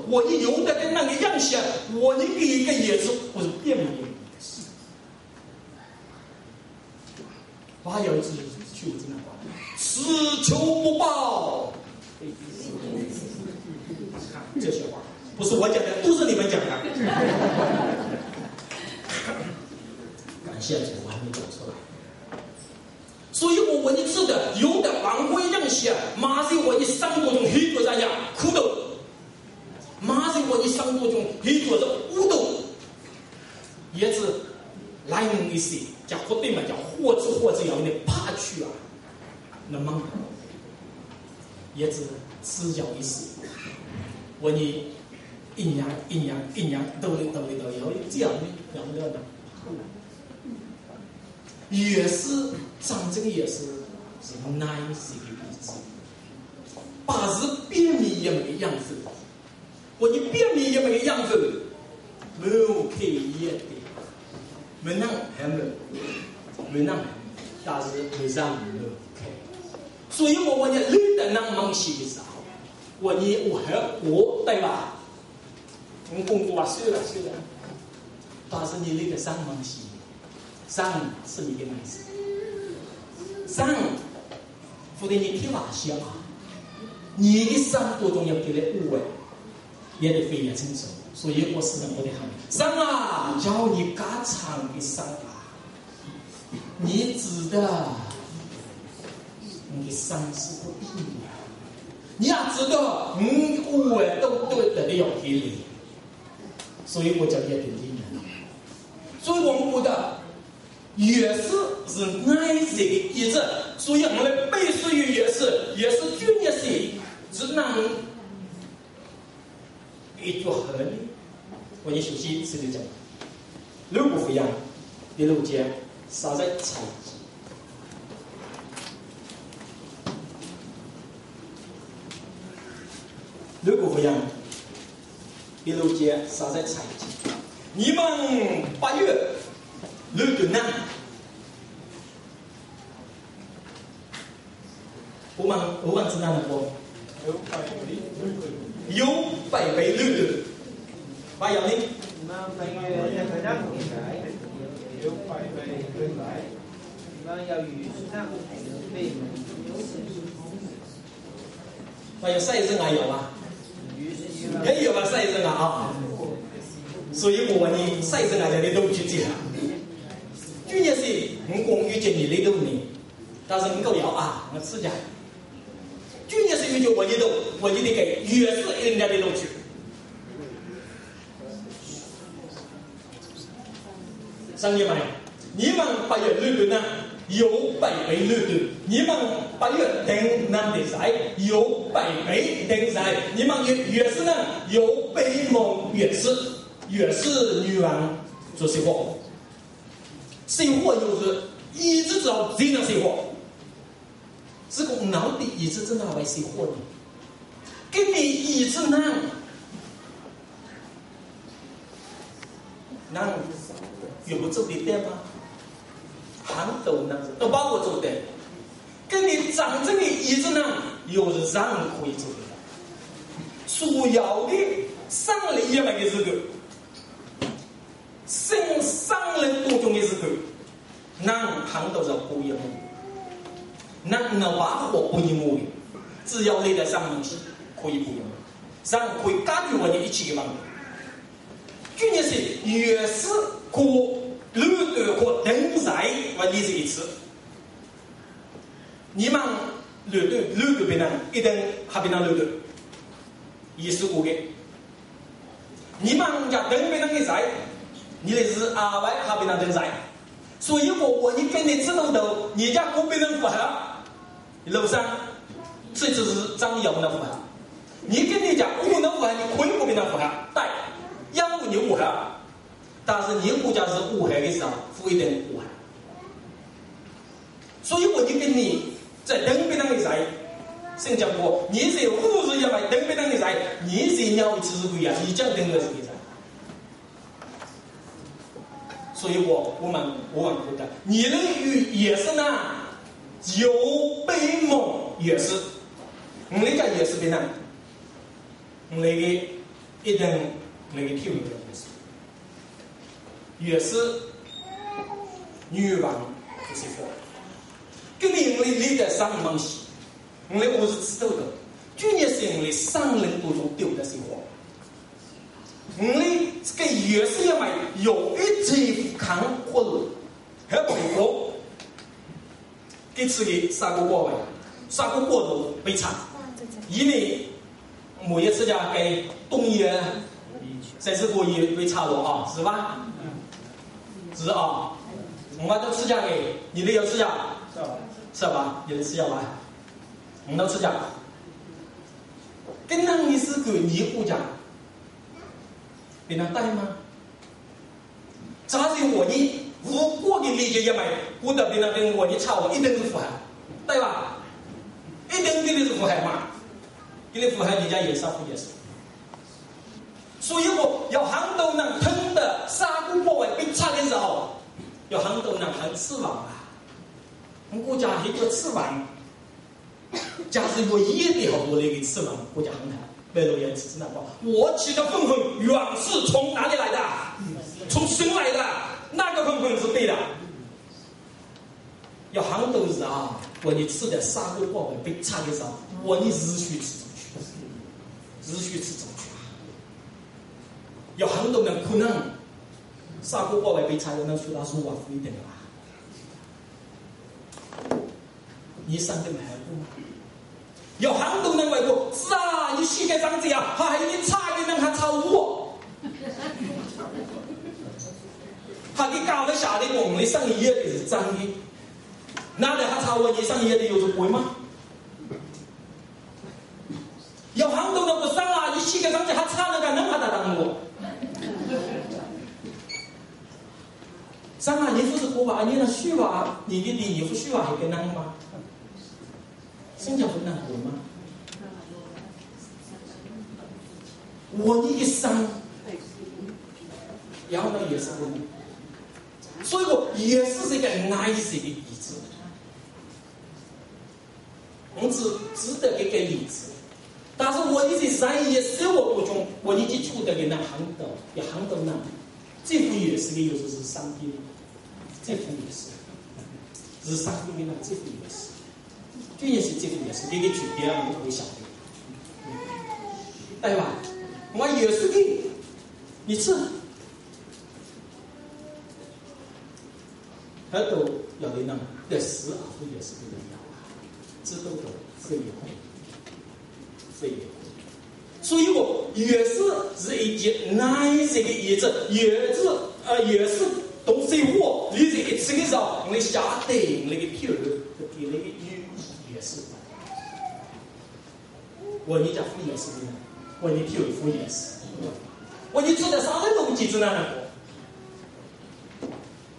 我一有的跟那个样下，我一个一个也是我是变名，我还有一次去我真的话，此求不报，这些话不是我讲的，都是你们讲的。感谢主，我还没讲出来。所以我一次的有的往回样下，马上我一3多钟黑多这样苦斗。马上我一3多钟，很多的乌斗，也是来人一些，叫活对嘛，叫活子要那爬去啊，那么也是吃脚一些，我呢一年都要这样的要的，也是长这个也是nice 的例子，把是便秘也没样子。我你便秘也没个样子，没有可以的，没能还没能，但是没上没有开，所以我呢累得那忙些的时候，我对吧？我工作是了，但是你累得上忙些，上是你的意思，上，否则你听话些啊，你的3多钟要给他误会。也得非常清楚，所以我是我的喊上啊，要你嘎长的上啊，你知道你的上是不一样，你也知道我都得要给你，所以我讲也挺厉害，所以我们觉得也是爱这个意思，所以我们的背书语也是专业性只能。一句合理，我也熟悉是这讲。6部福音第6节，撒在采集。6部福音第6节，撒在采集。你们8月6个呢？我们知道了不？有8倍6的，ဘာយ៉ាងလေးမှန်ပိုင်ရတဲ့ဗဒ္ဒကိုတိုင်းရုပ်ပိုင်ပဲတွင်လိုက်မှန်ရောက်ယူစနပေဘာ有赛人啊有啊也有啊赛人啊所以我呢赛人啊你都去记了专业是我光遇见你都你但是你够了啊我吃家专业是遇见我你得给越是人家的都去商业嘛你们8月6呢有8倍6的你们8月等那的在有8倍等在你们越是呢有北梦越是女王做谁货谁货就是一直知道谁能谁货这个脑袋一直知道为谁货呢给你一直呢那有不做的对吗行都呢都包括做的跟你长这个一直呢有人可以做的主要的上来也没个这个上人多种的这个那行都是不一样那把火不一样的只要你在上面可以不一样上可以感觉我们一起的忙关键是越是可6个可等在我理解一次你们6个别人一定还别人6个意思过的你们家等别人的在你的是外还别人等在所以我一跟你知道的，你家不被人符合，楼上这就是张扬的符合。你跟你讲我能符合，你可以不被人符合，但因为你符合，但是你国家是符合的时候，不一定符合。所以我就跟你在等别人的在，新加坡，你是50日要买等别人的在，你是鸟吃鬼呀，你讲等的是谁？所以我们觉得，你的也是呢，有悲梦也是，你那个也是别人，那个一定那个体会的也是女王不是说，跟你的上梦西，我是知道的，就你是你上人当中丢的生活。你这个也是因为有一级看或者很美国，这次的砂锅锅头被查，因为每一次家给东野30个亿被查了啊，是吧？是啊，我们都吃家给你的有吃家，是吧？有的吃家吧，我们都吃家，跟那你是个你不讲。别人带吗？假设我你如果的理解也没，我的别人跟我你差我一定是符合，对吧？一定给你是符合嘛？给你符合人家也是不也是？所以我要很多人听的砂锅锅位被查的时候，有很多人很失望啊。我国家一个吃完，假设我一定好多那个吃完，国家很好。为了也只是那个，我起的愤恨原是从哪里来的？从神来的，那个愤恨是对的。有很多人啊，我你吃的砂锅锅尾被查的时候，我你日须吃进去啊。有很多人可能砂锅锅尾被查，有人说他是我不一定吧？你上的买过吗？有很多人问我，是啊，你写个章子呀，还你差的人还超我，他给搞得下的我们上一页的是真的，那的还超我，你上一页的有是鬼吗？有很多人不上啊，你写个章子还差那个人还在当我，上啊，你说是国吧，你那虚吧，你的你不虚吧，还跟那吗？新加坡难过吗？我一生，然后呢也是不能，所以我也是这个 nice 的例子，我只值得这个例子，但是我的人也生活当中，我的接触的人很多，也很多人，这副也是个有时是上帝的，这副也是上帝的，这副也是。这也是这个也是这个区别，我们会晓得，对吧？我也是的，你吃，很多有的人的食啊，也是不一样啊，知道的非也会，所以我也是一件nice的意思，也是东西货，你这个吃的时候，你下定那个皮儿，给那个鱼。也是，我你讲副也是的，我你体会副也是，我你吃的啥人都记住那个，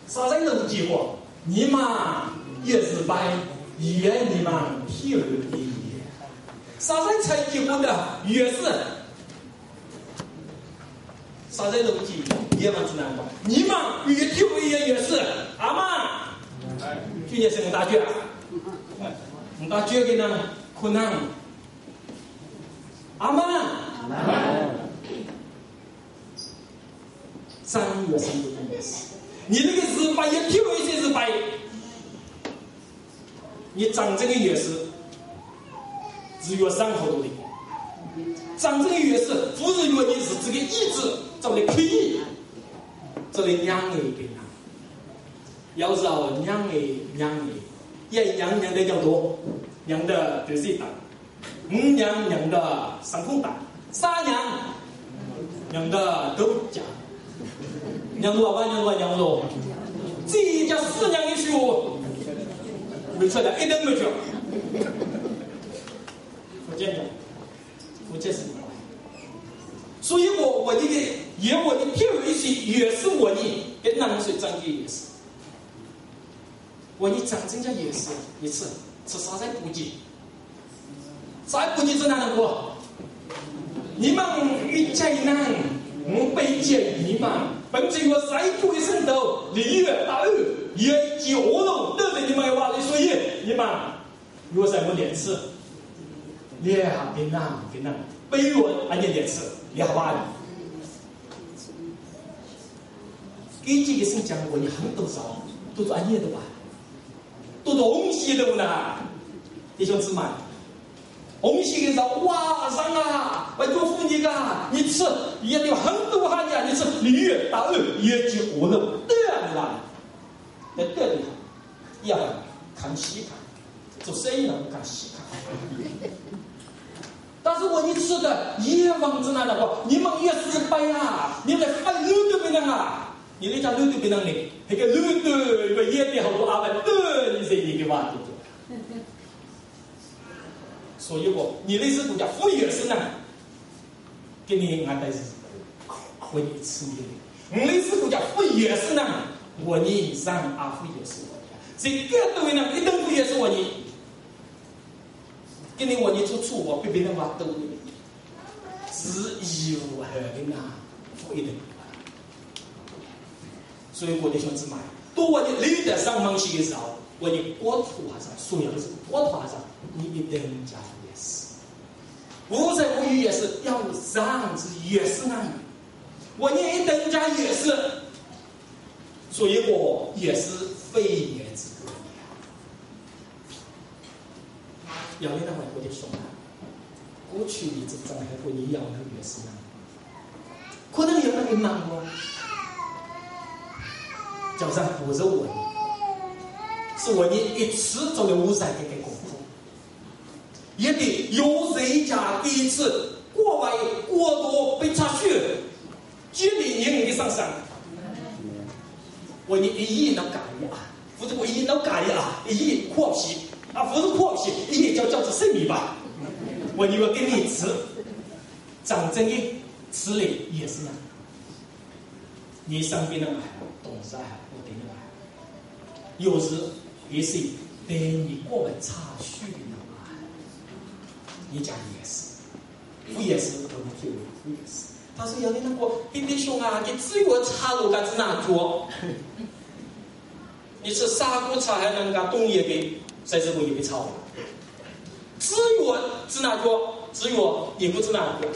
啥人都记过，你嘛也是白，也你嘛体会的，啥人才记过的也是，啥人都记，也嘛知道过，你嘛也体会也是，阿妈，去年是个大卷。我们觉得呢，可能阿妈，3月3日的事，你那个日白也体会些日白，你长这个也是1月3号的，长这个也是不是月你是这个意志找的可以，这里娘的给他，要是要娘的。也娘的叫多，娘的就是大，5娘的上空大，3娘的都假，娘罗吧娘罗，这叫4年一宿，没出来一顿没去。福建的，福建是。所以我的也我的第二些也是我的跟南水长的也是，我的长真家也是一次是啥在补给，啥补给是哪能过？你们一灾难，我被建议嘛，本这个晒过一生头，离月大二也几活动，都是你们话的，所以你们有什么连次？两边呐，跟那北文而且连次。2万，给这个生讲过，你很多少都是安业的吧，都是红西的呢，弟兄姊妹，红西的时候哇上啊，我祝福你啊，你吃也有很多汉呀，你吃1月大2也就活了，对啦，那对的，要看西看，做生意能看西看。但是我你吃的也往子那的话，你们也失败啊！你们还路都不能啊！你那家路都不能的，那个路都也得好多阿伯都你这一个话对不对？所以你那是国家富裕是呢，给你俺带是我你吃的，我那是国家富裕是呢，我你上阿富也是我的，这个都呢一顿富也是我你。今年我你做错，我被别人挖兜的，只有和的啊，不一定。所以我的兄弟们，当我的领导上忙些的时候，我的国土上所有的是国土上，你一定加也是。我在我也是要上是也是那，我你一等加也是，所以我也是非也之歌。要你那外国的兄弟，过去你这张还会你要那也是那，可能有那个难过，叫上不是我的，是我你一次做了50个功夫，也得有谁家第一次过外过多被查询，接力年龄上升，我你一亿能改啊，不是我一亿能改啊，一亿扩皮。啊，不是扩皮，也叫做生米吧。我以为给你吃，长真的吃了也是呢。你身边的爱，懂事爱，我对你爱，有时也是对你过问差许的爱。你讲也是，我也是，我们听我也是。他说有的那个弟弟兄啊，你只有茶路干子哪做？你吃砂锅茶还能干东野给。在这个也被抄了，只有指哪个，只有也不知哪个，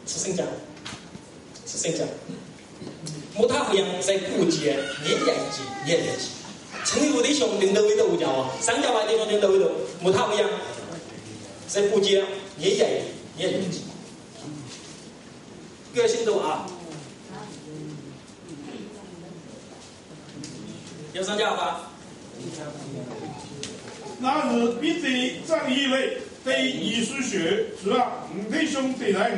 吃生姜，吃生姜。木塔不一样，在古节年年级，成有的兄弟都会都讲哦，上家外地兄弟都会都，木塔不一样，在古节年级，个性都啊，有上家吧？那日比这张一类对艺术学是吧？对兄弟来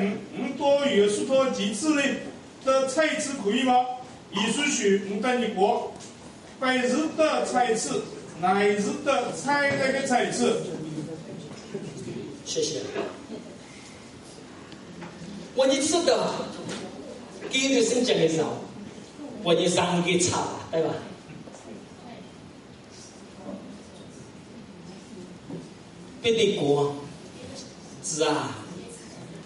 多约束多几次类的菜词可以吗？艺术学等你过，白日的菜词，乃日的菜那个菜词。谢谢。我你吃的，给你生讲的时候，我你上给查了，对吧？别的国是啊，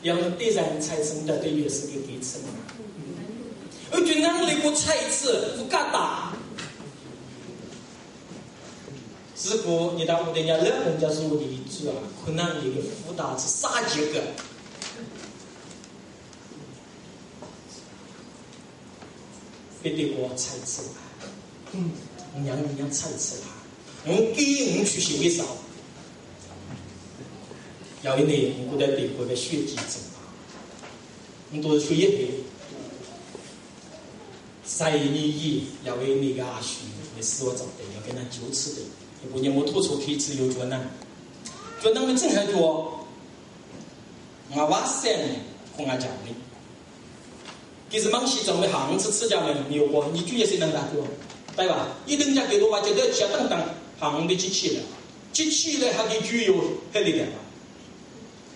要是第三菜生的对也是给吃嘛。而且那里个菜吃不嘎达，如果你到人家人家说你住啊，可能一个福大是啥几个？别的国菜吃吧，娘菜吃吧，我给我去学为啥？要的呢，我在德国的血肌症，我都是血液病。3年要为那个阿叔，也是我找的，要跟他纠吃的。要不然我吐出去吃有多难，就那么正还多，我挖山和俺讲的，其实忙西装的行吃家们没有过，你就也是能打多。对吧？一等家给多话，就得吃等等，行的机器了，机器了，还给具有很力量嘛。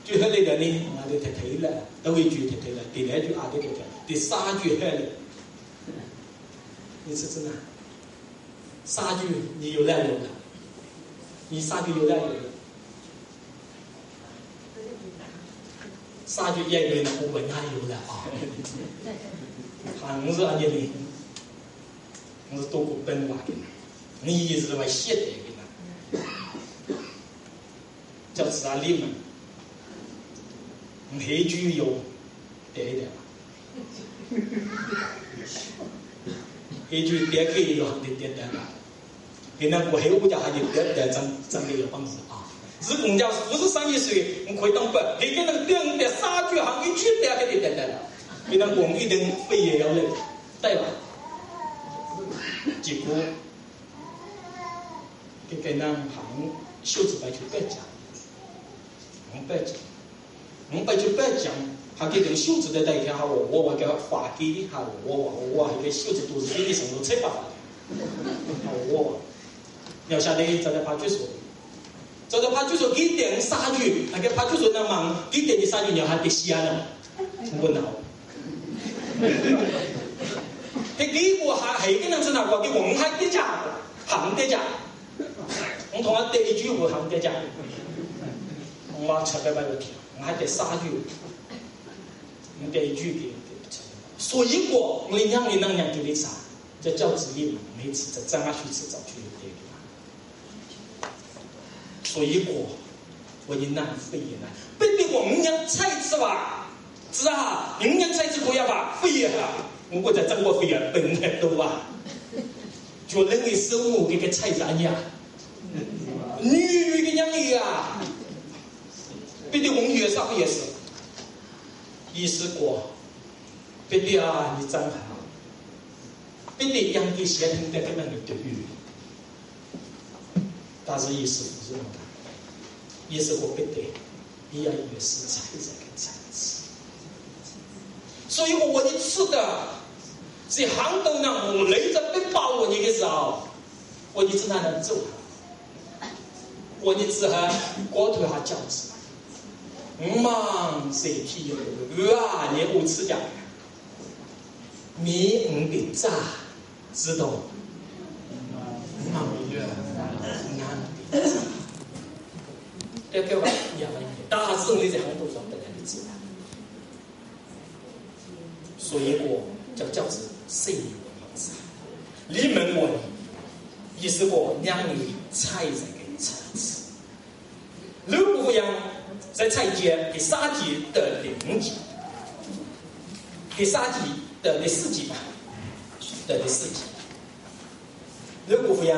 就很力量呢，我就踢腿了，都会举踢腿了，第二句啊对对对，第三句很了。你是真的？三句你有来有了，你三句有来有了。三句一个人我问下有了啊，行是安尼哩，我是多过本话的，你是为写的的，就是啊你们，黑句有对一点吧，黑句别可以有行的点点吧，给那过黑我家还有点点真的有帮助啊。是公家不是3岁，我可以当本，你给那个点的3句行一句点给你点点了，给那公一定非也要来，对吧？结果给那行袖子白去白讲，我白去白讲，还给那袖子的代表我给画给的，我还给袖子都是给你什么才发的，我要下来再来派出所。走到派出所给点3句，那个派出所那忙给点的3句，你还得西安了，我恼。他给我还个人知道我给我们还得价，行得价，我同他得一句我行得价，我吃白白的听，我还得3句，我得一句给，所以我娘给你啥，这叫子力嘛，每次在张阿许吃早去的。所以我一难非也难，本地我们娘菜吃吧，是啊，人家菜吃可以吧，非也啊，我在中国非也本来都吧，就人的生物这个菜啥呀，女的娘的呀，本地我们也是不也是，意思过，本地啊你真好，本地养的血统的根本就对于。但是意思不是那么大，意思我不对，你要越是菜这个菜吃，所以我一吃的是杭州那我雷着被包我那个时候，我就只哪能走，我就只还过头下饺子，忙谁提有啊？你我吃讲，米得炸，知道？忙远。要给我养了一大致你在杭州上本来就知道，所以我叫是谁有名字？你们我意思我让你菜这个菜吃，如果样在菜节第3节的0节，第3节的第4节吧，的第4节，如果不样。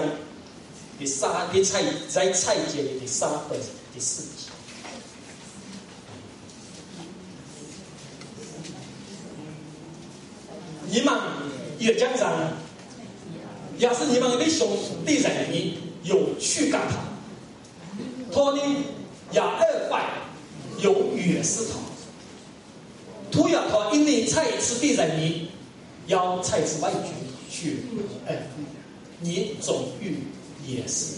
第3的菜在菜节的第3和第4节，你们也讲上，要是你们的兄弟人里有去干他，他呢也2块有越是他，他要他因为菜吃的人里要菜吃外去，你总遇。也是，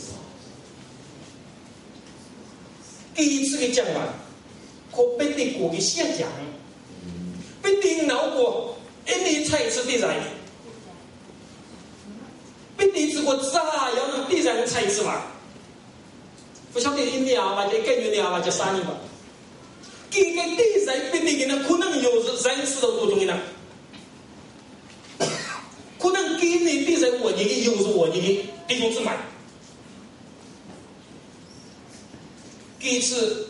第一次的讲完，可本地国的先讲，本地老国因为菜吃的人，本地这个咋要能地人菜吃嘛？不晓得因为啊，或者根据啊，或者啥人吧？这个地人本地人可能有人事的多种的，可能给你地人我你的有是我你的地种之买。第一次，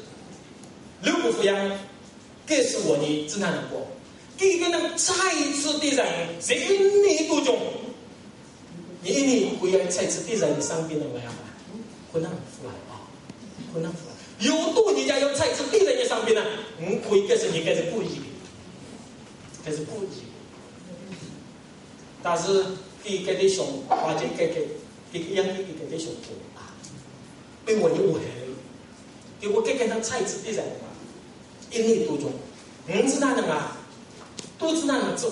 如果这样，这是我的只能过。第一个呢，菜吃的人人你多种，你不要菜吃的人上边的那样吧，可能出来啊，可能出来。有多人家要菜吃的人上边呢，可以这是你这是故意的，这是故意的。但是第一个的熊，或者这个样的一个熊多啊，被我有害。给我给他菜吃的人嘛，因为多种，是哪能啊？都是哪能做？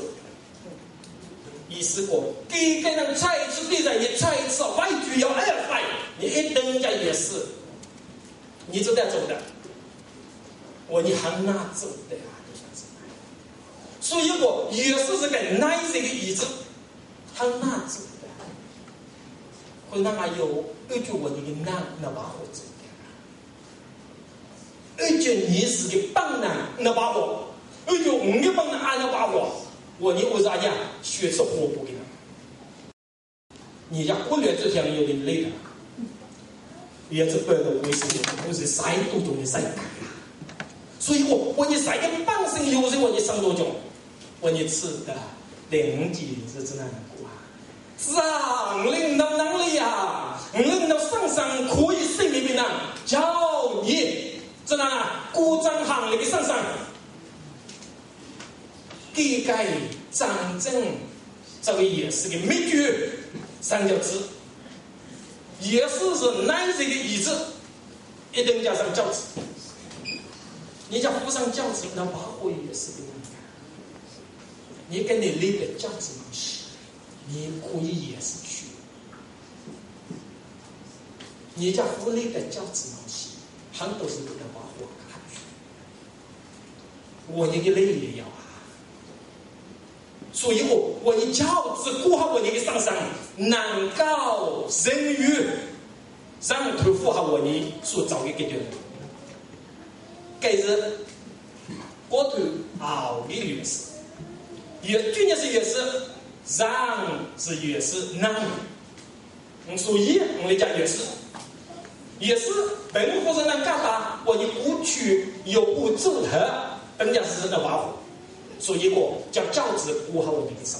意思过，给人再一次对人，你再一次外举要二坏，你一登家也是，你走的走的，你很难走的呀，所以我也是这个耐这个意志，很难走的，可能还有一句我一个难那把火走的，一句你是个帮难那把火，一句我个帮难那把火。你为啥呀？学是活不给他，你要忽略这条有点累的，也是不能为什么？我是晒多久的晒改呀？所以你晒个半生有时你上多久？你吃的零几是真难过啊！上领导能力呀，领导上可以生命呢，叫你这样鼓掌行那个上。给改战争，这个也是个秘诀，三角字，也是耐这个意志，一定加上教子。你叫附上教子，那把火也是个难。你跟你立的教子东西，你可以也是去。你叫附立的教子东西，很多是给他把火看去。我那个累也要啊。所以我一教子过好一个上能够人与让托付好所找一个的，该是国土好的也是，也军也是让是也是能，所以我们讲也是本国人能干嘛？过去有不走的，本讲是真的把握。所以叫教子过好我们的上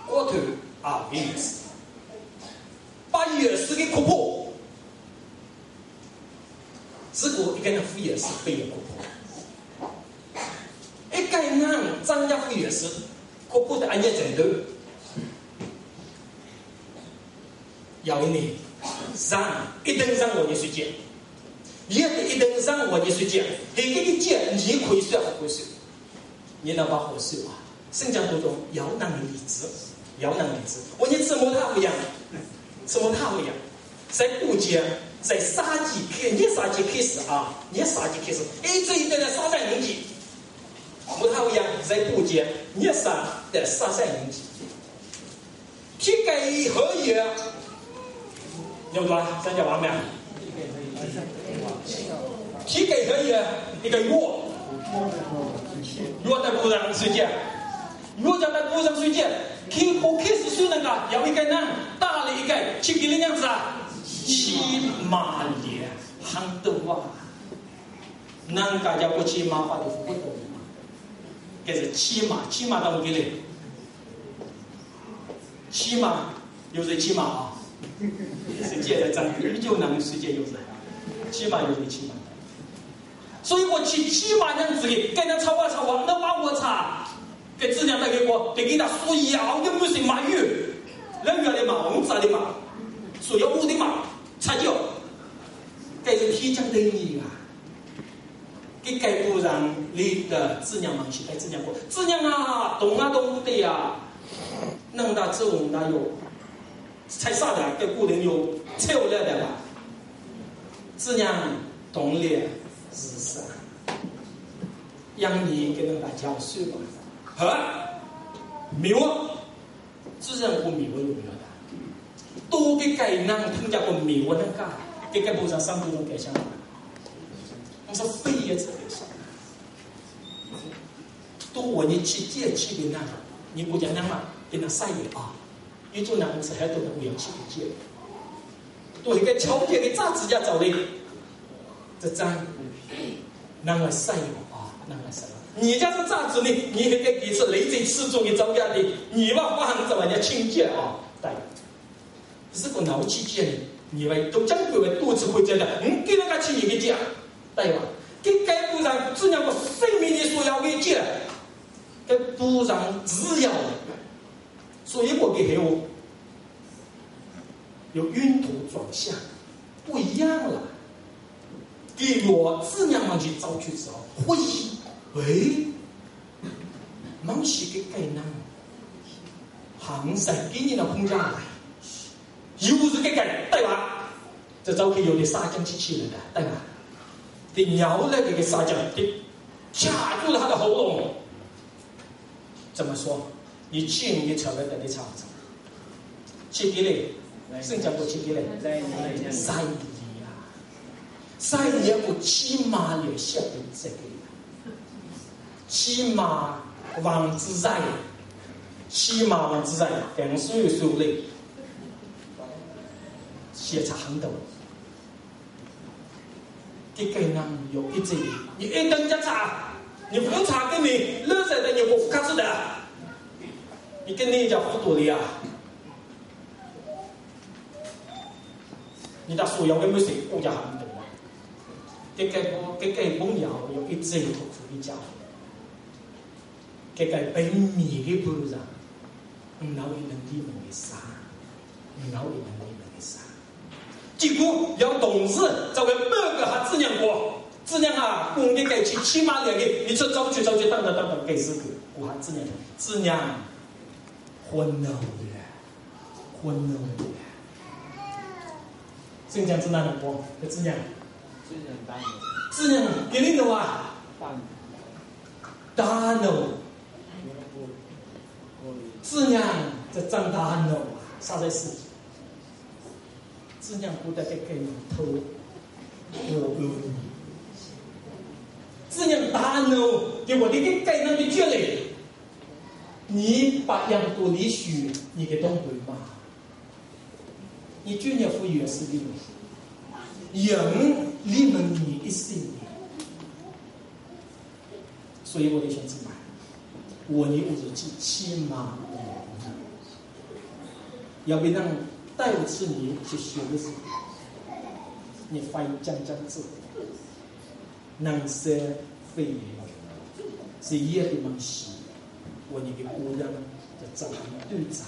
国土的意思，把也是给突破，如果一个人副也是被人突破，一个人张家副也是突破的安全程度，要你让一定让我的时间，也得一定让我的时间，一个节你可以算不会算。你能把火烧啊？生讲当中要能理智，我你怎么他不一样？在古节，在杀鸡开，你杀鸡开始啊，一直一直在杀人人机，不他不一样，在古节你杀在杀人人机，体改何也？有吧？咱讲完没？体改何也？一个月。若在路上睡觉，开始睡那个，有一个人大了一个，去给人样子啊，7马连很多啊，那大家不骑马话的不懂嘛，这是骑马到给嘞，7马有谁骑马啊？世界的真就能世界有谁？7马有谁骑马？所以我去7马样子的，跟他吵啊，那把我查，给质量带给我，得给他说要的不是马玉，人员的马，我们咋的马，所以我的马，才叫，这是提倡的你啊，给该不让你的质量嘛，去该质量过，质量啊，懂的呀，能打这种哪有，才啥的，给古人有才有来的吧，质量懂了。是啥？让你给人家教授吧。和迷惑，自然我迷惑有没有的？都给改难听见过迷惑那个，给改不上上不能改相。我说非也这个想，都我你去借去给那个，你不讲那嘛，给那啥也啊，一种难是还都能不要去借，都一个条件给咋自家找的，这张。那么善有啊，那么善。你家是咋子呢？你还该给是雷贼吃中的招家的，你把花行怎么叫清洁啊？对，如果闹起见呢，你们都讲各位多次会觉得，给人家去一个讲，对吧？给该不让只要我生命的所要的讲，给不让只要的，所以我给有晕头转向，不一样了。给我自然上去找去之后，会忙起给改难，行神给你的空间，又是这个对吧？这早期有的撒浆机器人的，对吧？得鸟了这个撒浆，得卡住了他的喉咙。怎么说？你去你扯了的唱唱，去给嘞，圣讲过去给嘞，塞里呀，塞里呀，我起码有下的这个，起码往自在，起码往自在，等所有所有嘞，写查很多。这个呢有一只，你一登家查，你不查给你乐在的你不看是的。你跟你讲不多的呀，你的所有的没谁国家很多，这个朋友有一直不苦的家，这个被米的不让，哪里能你们的啥，哪里能你们的啥，结果要同事找个半个还质量过，质量啊，公的给起码两个，你这早去等给四个，我还质量。昏脑的，圣讲是哪能播？这质量给你的话，大脑，质量这长大脑啊，啥在事？质量不得给人偷，质量大脑给我的给改那的绝嘞。你把养多的许你给东回嘛？你居然不也是你人你们你一生所以我的兄弟们，我的物质起码要被让带我吃你去学的时候，你发音讲字，能说非语，是也的东西。我那个姑娘的长队长，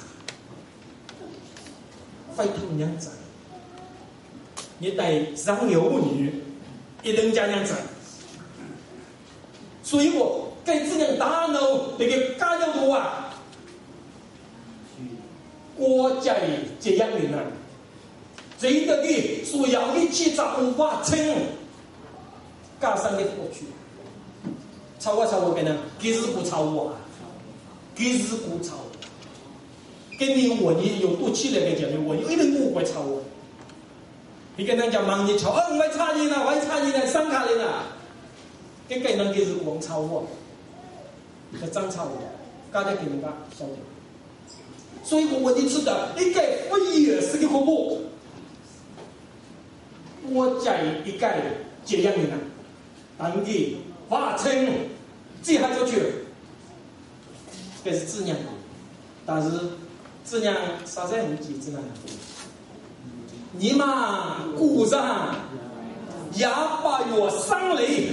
非常娘子，你带上流女，一等家娘子，所以我跟这样大脑那个家教多啊，国家这样的呢，这个的所要的去找无法成，加上的过去，超我跟他，其实不超我啊。给日鼓操，跟你我你有多起来的讲的，我有一点不会操我。你跟人家忙你操，我差你了，伤卡你了，跟人给日鼓操我，这张操我，刚才给人家晓得。所以我你知道，一个不也是个恐怖，我在一个这样的呢，当地化成这还出去。这是质量，但是质量啥在无极质量？你嘛鼓上哑巴有伤雷，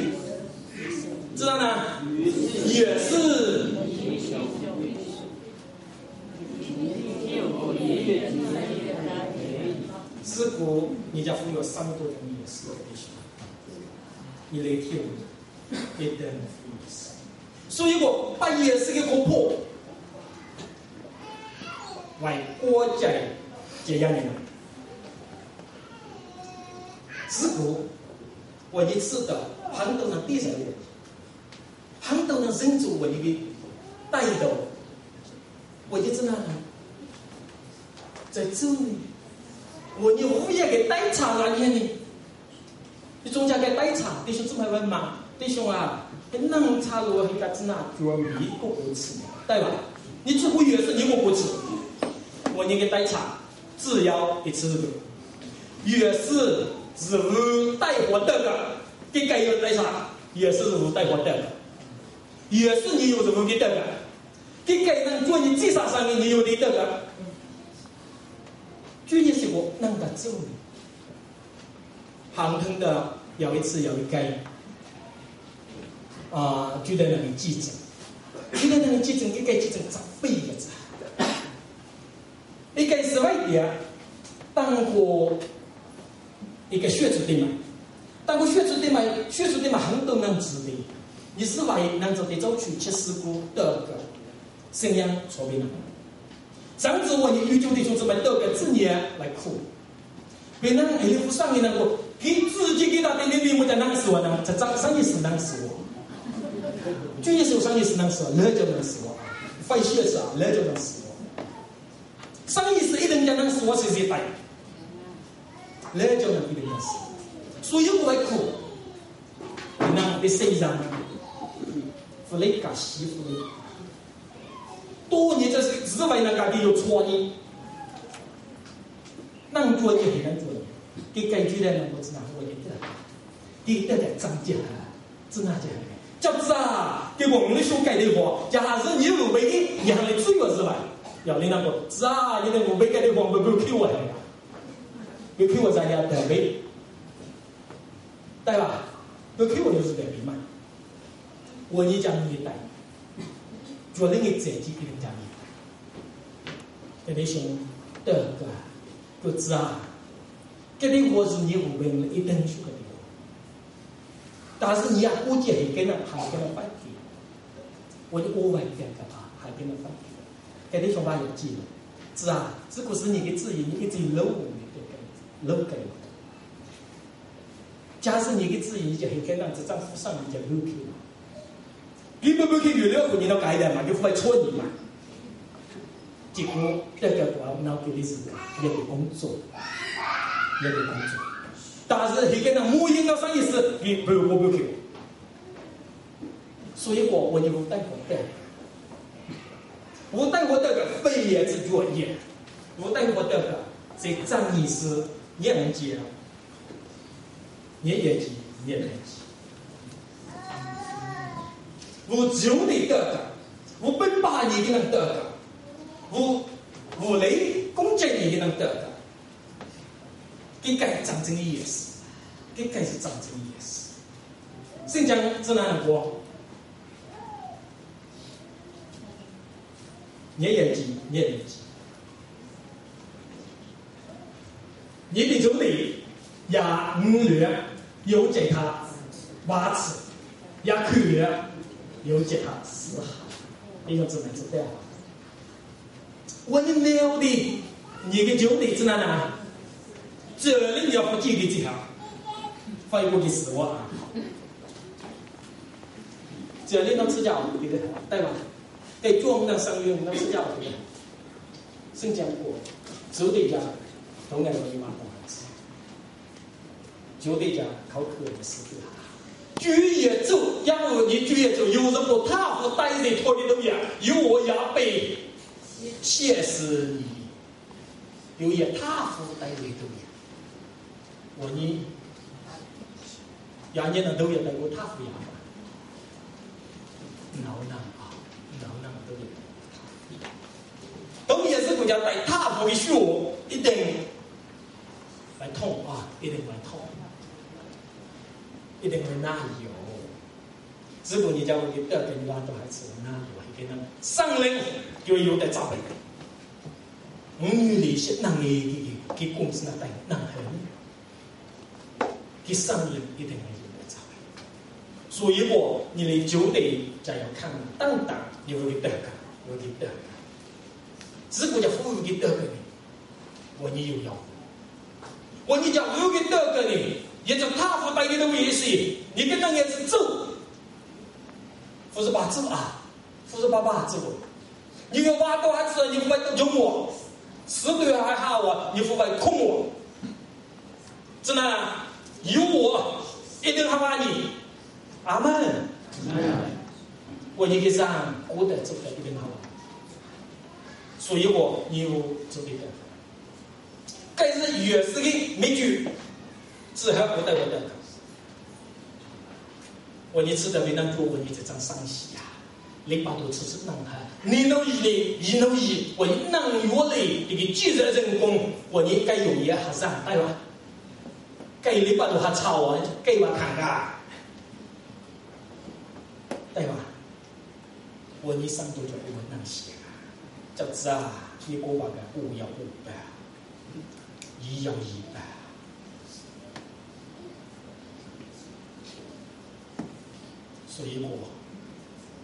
知道呢？也是。事故你家父有3多人也是的，你来听，一等意思。所以我把也是个国破，为国家这样的人，事故我一次的很多人地上的，很多人忍住我的带头，我就知道呢，在这里，我你无也给带场了呢，你中间给带场，弟兄姊妹问嘛，弟兄啊。能差罗一个字那专米个不吃，对吧？你吃不也是你我不吃，我那个带茶只要一次个，也是无带活的个，这个有带茶也是无带活的个，也是你有什么的个，这个能做你至少上面你有的个，最近是我能够做的，航空的有一次有一个。就在那里记诊，一个记诊长辈个子，一个是外地当过一个血脂的嘛，血脂的嘛很多人知的，你是外人做的走去吃事故的个声音错别人，上次我你有兄弟兄姊妹都个自年来哭，别人哎不上面那个给自己给他的你们在那时候呢，在上一时那时候，就业时候上一时那时候，那就能死我，发现是啊，那就能死我，上一时一人家能死我谁谁带，那就能一定能死，所以我会哭，那的身上。不来搞媳妇的，多年这是只为那个的有错呢，能做就很难做的，给改句来呢，我只拿我的，给带点张家，只拿家，叫不是啊？给我们的修改的话，假如你有为的，你还来自由是吧？要你那个是啊，你那我没改的话，不给我来呀，不给我咱家代为，对吧？不给我就是代为嘛。我你讲你带，做那个自己给人家你，给你想得个，不知啊，给你我是你无为了一等出个的，但是你也估计还跟人反对，我就我问这个啊，还跟人反对，给你想法有记了，是啊，这个是你的自由，你一直搂我的搂给我，假使你的自由就还跟人这丈夫上面就搂去了。你不去原谅你那改的嘛，就会错你嘛。结果这个我那给的是也得工作，但是你跟他母婴到上一次，你我不去，所以我就不带我的，我带我这个非也是作业，我带我这个这张意是年纪，我就得得个，我本把你给能得个，我来公正你给能得个，给改长成的意思，给改是长成的意思。新疆只能过，你的就得呀略有这他瓦齿呀口略。有这他死哈，你就只能是这样。我你没有的，你个就得只能呢，这里你要不记的这样，发过去死我啊！这里能吃家务的，对吧？给中能生育能吃家务的，新疆过，就得家都爱我一马多孩子，就得家考科的死的。举业走，然后你举业走，有人不他不带的拖的都样，有我也被写死你，有也他不带的都样，我你，人家那都也带过他不样吧，恼难都也是国家带他不的学，一定来痛啊，一定来痛。一定会哪有？只不过你叫我给得跟拉都还是哪有？给他们上人就有的招备。女的是男的给公司那带男人，给上人一定会有的招备。所以我你的就得再要看当你会得个，我给得个。只不过叫服务给得个呢，我你有要，我你叫我给得个呢。也就他不带你的威胁，你跟人也是走，不是把走啊，不是把走。你个挖多还是你不会用我，死对还好我，你不会控我，只能有我一定好把你，阿门。我一个上我得走的一定好，所以我有走的，该是越是的没句。只还不带我的，我你吃的没能做，我你这张伤心呀！你把多吃是能哈，你能一嘞，一能一，我能越嘞，这个记者人工，我你该有也还是对吧？该你把多还吵啊，该我看看，对吧？我你上多就我能写，就是啊，结果把个5要5百，1要100。所以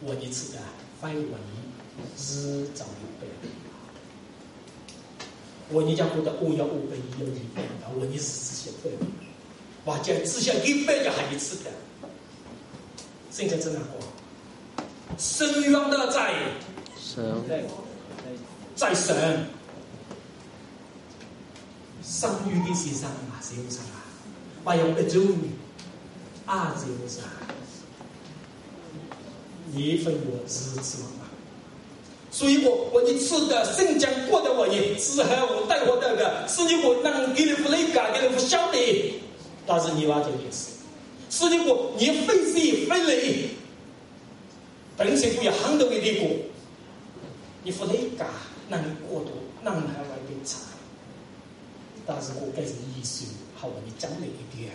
我一次的翻译日找一倍，我你讲过的我要5倍1要1倍的，我你是自己会，我讲只想1倍就还一次的，现在真难过，深渊的在神，生育的世上啊，是有啥啊？把用一周年啊，是有啥？一分我支持嘛。所以我一次的圣讲过的我也是和我带我的，是你我能给你不累感，给你不晓得，但是你娃就也是，是你我你费心费力，本身不要很多的地过，你不累感，让你过多，让你还会变差，但是我该是艺术，好我你讲了一点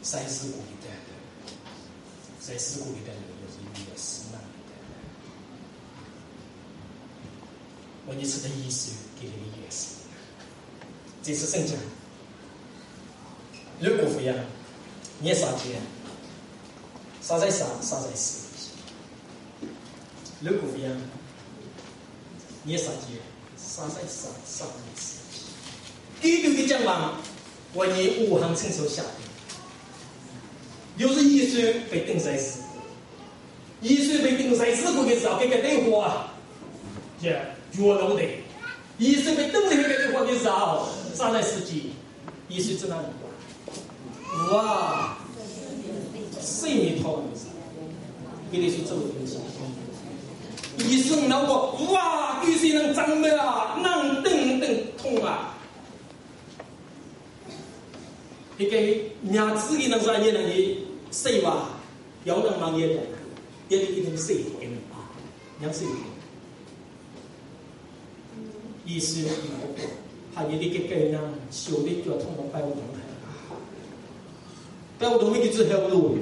，30过的，30过的就是一个死难。我一次的意思给你的也是，这是圣经。如果不一样，你啥钱？啥在啥，啥在死。如果不一样，你啥钱？啥在啥，啥在死。第一个讲完，我以5行承受下来，就是医生被定在死，医生被定在死过的时候，给个对话啊，也。绝路的，医生被登上这个地方的时候，3来10几，医生在那里哇，4米高的时候，给你去做东西，医生那个哇，医生能长的啊，能等痛啊，一个伢子的那啥也能去谁吧，要能忙也的，也一定谁给你啊，伢谁。意思有还有你嘅計量，少啲就通過包動係，包動呢叫做後路。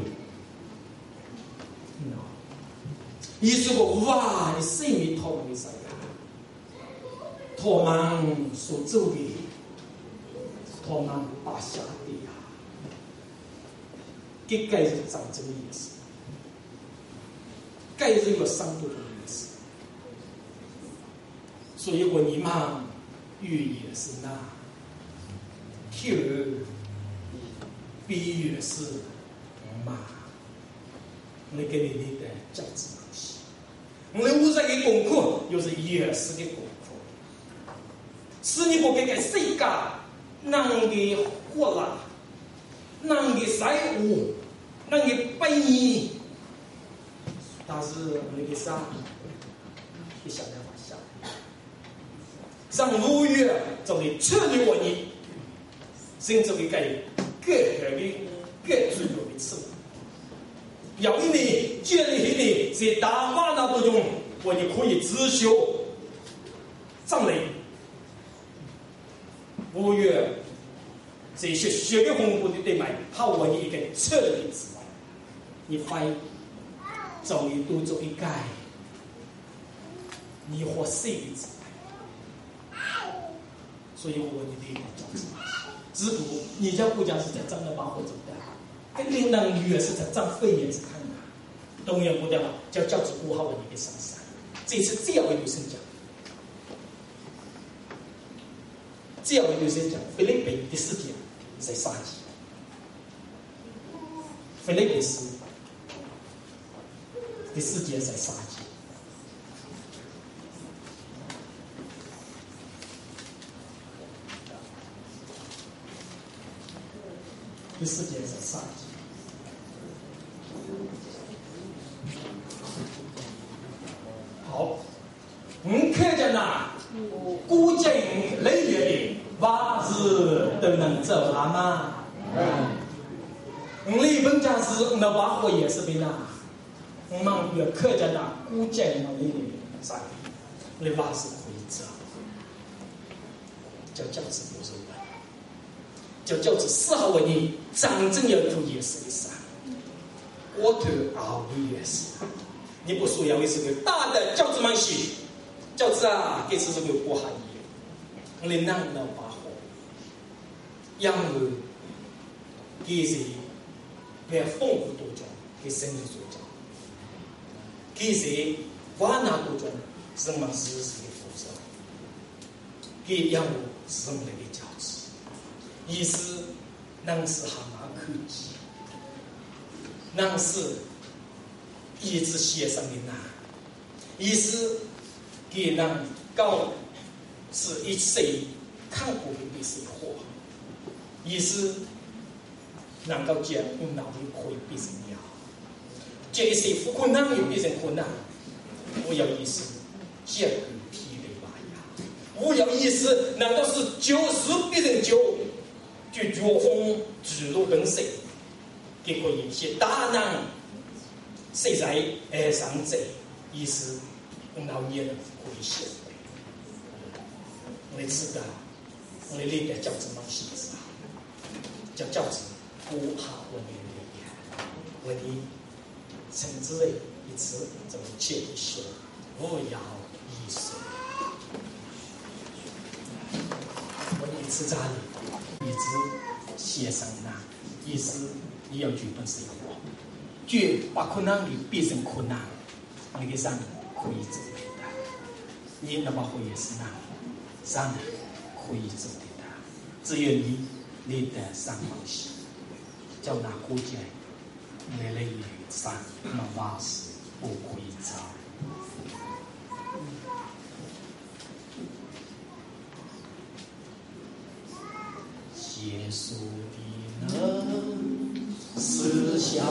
意思個哇，你生命托你啥呀？托忙所做的，托忙把下的呀，嘅計是長這個意思，計是有3度的意思。所以我你嘛，语也是那 ，Q B 也是嘛，我给你的价值东西，我50个功课又是也是个功课，是你不给个世界，能给活了，能给财务，能给背你，但是我给啥，你想办法想。让5月作为策略我你，甚至为各主流的词，要一年建立起来在大话那当中，我你可以自修张雷5月这些学的红布的对买，好我你一个策略的词，你发现走一度走一改，你或谁的词。所以我问你的价值，只不过你家国家是在涨了把火走的，跟领导越是在涨肺炎是看的，东阳国家叫价值5号问你的上山，这次这样为对生讲，这样为对生讲，菲律宾的世界在杀鸡，菲律宾是的世界在杀鸡。这世界在杀鸡，好，看见呐，古今累月的娃子都能走了吗？你本家是那娃活也是的呐，我们也看见呐，古今那累月啥，你娃是可以走，叫价值不是的。叫做4号问你真正要做也是的啥，我头熬的也是，你不说要为是个大的教子们写，教子啊，这次是个不含义，我们难能把握，因为这是给丰富多种，给生意多种，这是华南多种，什么知识的负责，给让我是我们的教子，意思能是蛤蟆科技，能是一直写上的难，意思给人高是一谁看过的比谁活，意思能够讲我脑力可以变成了，这一些不困难又变成困难，我有意思讲个体的吧呀，我有意思难道是90变成9，就脚风指路跟谁，结果一些大难谁在上这意思我脑也能回想，我知道我的历代教子忙西子啊，教子不怕我们的我的甚至为一次怎么解释我要意识，我一次在里一直写上那意思你要剧本生活，绝把困难里变成困难，那个上可以走的，你那么会也是难，上可以走的，只有你的上方西，叫那国家来来上那瓦斯不可以走。耶稣的能私下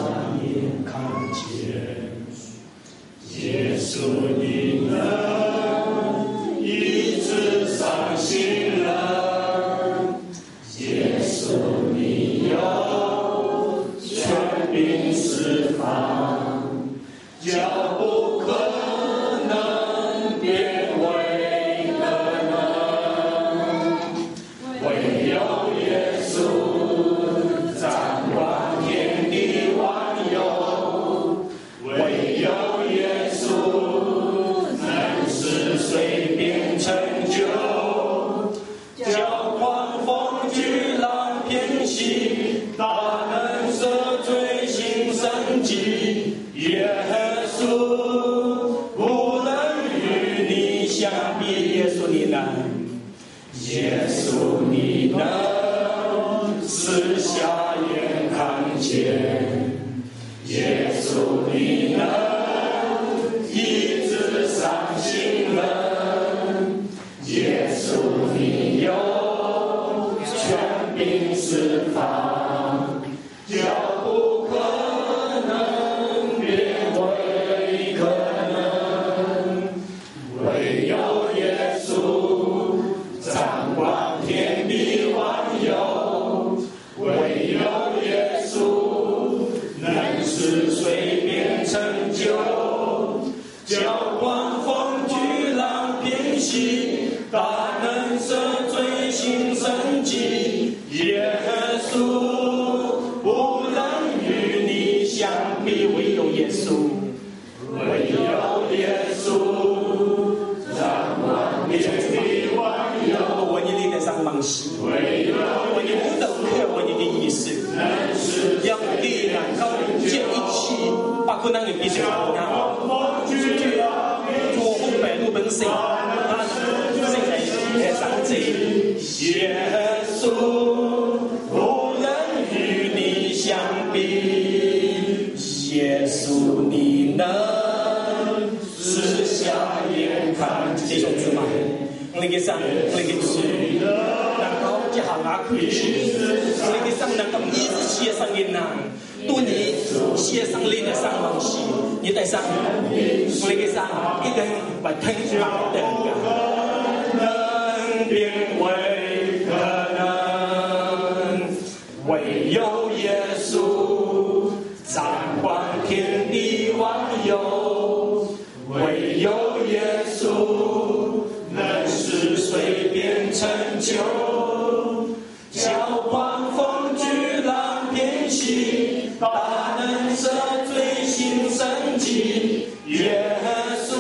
眼看见，耶稣的能医治伤心人，耶稣你有权柄释放，叫不可能变为可能，唯有耶稣掌管天地万有，唯有耶稣能使水变成酒，叫狂风巨浪偏息，大能赦罪行神迹，耶稣无能与你相比，耶稣你能，耶稣你能私下眼看见，耶稣你能医治伤心人，耶稣你有权柄释放，叫不可能变为可能，唯有耶稣掌管天地万有，唯有耶稣能使水变成酒，叫狂风巨浪偏息，大能赦罪行神迹，耶稣无能与你相比，唯有耶稣，唯有耶稣掌管天地万有，我你的上方西，唯有我你不能看我你的意思，让你能够建一起把困难给变成困难，做红白路本身，他现在上这耶稣无能与你相比，耶稣你能私下眼看这种字嘛，那个上那个字，然后就好拿回去，那个上能够一直写上的难，多你写上你的上往西，你在上那个上一定把腾出来的。变为可能，唯有耶稣掌管天地万有，唯有耶稣能使水变成酒，叫狂风巨浪偏息，大能赦罪行神迹，耶稣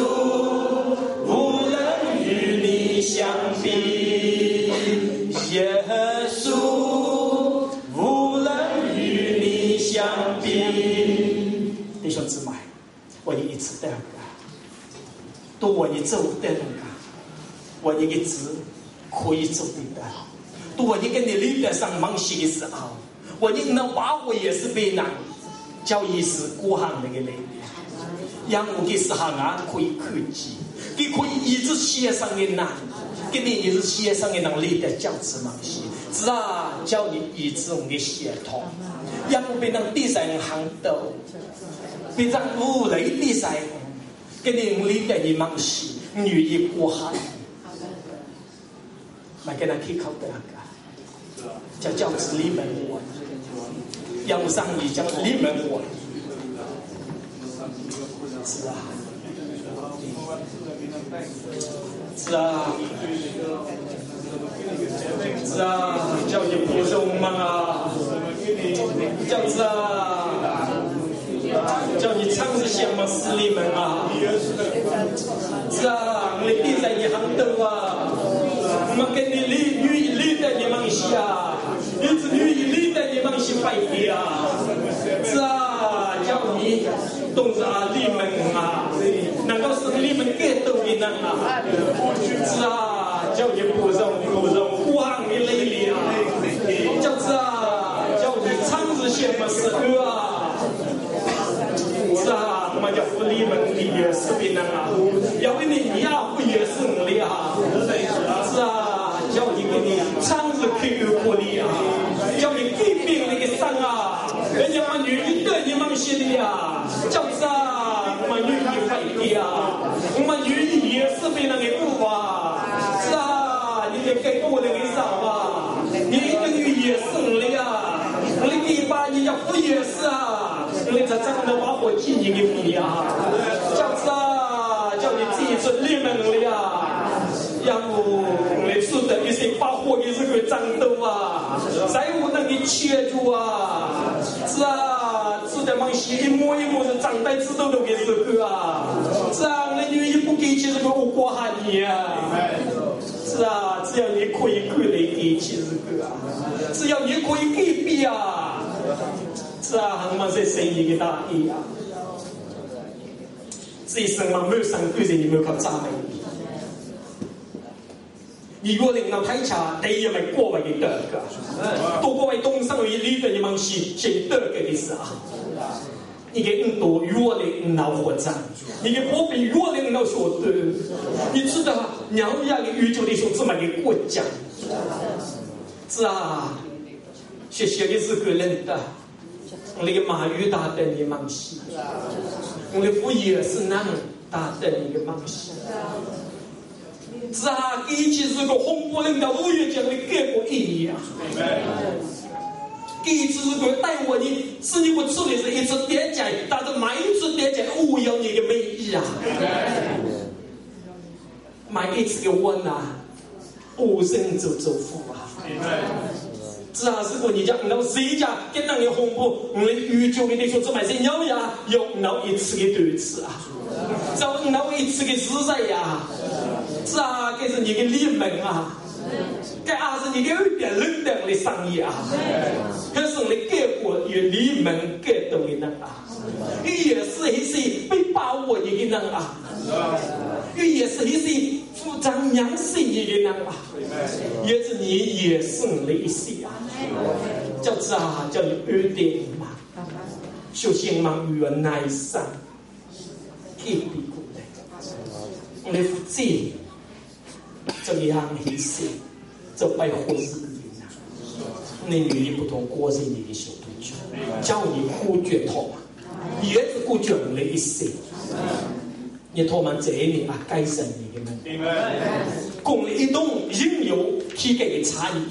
无能与你相比，耶稣无能与你相比。弟兄姊妹，我一次带个，都我一走带个，我一直可可以做得到。当我一跟你立得上忙西的时候，我应那把握也是被难，叫一是过行那个类。让我的时候啊可以科技，你可以一直写上的难，给你一直写上的能力的教子忙西，是啊，叫你一直我的写通，让我被人第三行斗，被让无雷第三，给你立的你忙西，女一过行，买给他开口的那个，叫教子里门我，让上一叫里门我。是啊，是啊，是啊，叫你不容忙啊，叫是啊，叫你唱着什么诗里面啊，是啊，你立在你行头啊，我们跟你立在你忙下，一直立在你忙下摆地啊，是啊，叫你。动是啊，你们啊，难道是你们给都的人啊？是啊，叫你不容，不行的累里啊，就是啊，叫你唱着什么诗歌啊？是啊，我们叫不你们的也是的人啊，要为你呀不也是的啊？是啊，叫你给你唱着这个过的啊，叫你给病那个伤啊，人家把女人对你们写的呀。就是啊，我们女人会的啊，我们女人也是被人给顾啊，是啊，你得给我的给少啊，你一个女也是的啊，你给把你要不也是啊，你才真的把我记你给比啊，就是啊，叫你自己做里面的啊，让我每次的一些把火给这个战斗啊，在我那里切住啊，是啊。在忙西一摸是长在知道都给这个啊，是啊，那女人不给起这个我过下你啊，是啊，只要你可以来给起这个啊，只要你可以给比啊，是啊，我们在生意给大意啊，这一生嘛没有上对人，你没有靠赞美。你若能够睇查，第一咪過為嘅得㗎，到過為東生嘅呢個嘢問是先得嘅嘅時候，你嘅唔多若能夠活着，你嘅波比若能夠說對，你知道鳥樣嘅宇宙的時候這麼嘅國家，是啊，學習嘅是個人的，我哋嘅馬語打得你問是，我哋父也是能打得你嘅問是。是啊，一起是个红波人的五月奖的给我一样。第一次是个带我你，是你我处理是一次点解，但是每一次点解我要你的美意啊。每一次的我呐，无声就祝福啊。是啊，是个你讲到谁家跟那个红波，我们宇宙给你说这买些鸟呀，用到一次的对次啊，找到一次的实在呀。是啊，这是你的理门啊，这还是你的有点冷淡的生意啊，可是你给过有理门给到的人啊，也是一些被把握的人啊，也是一些主张良心的人啊，也是你也是的一些啊，就是啊，叫你有点嘛，修行嘛原来上，特别过来，你负责。这样一些，这被活日的人啊，那女人不同过日你的小对象，叫你忽略他们，也是忽略了一些，你他们这一年啊改善你的们，共一动应有体格的差异，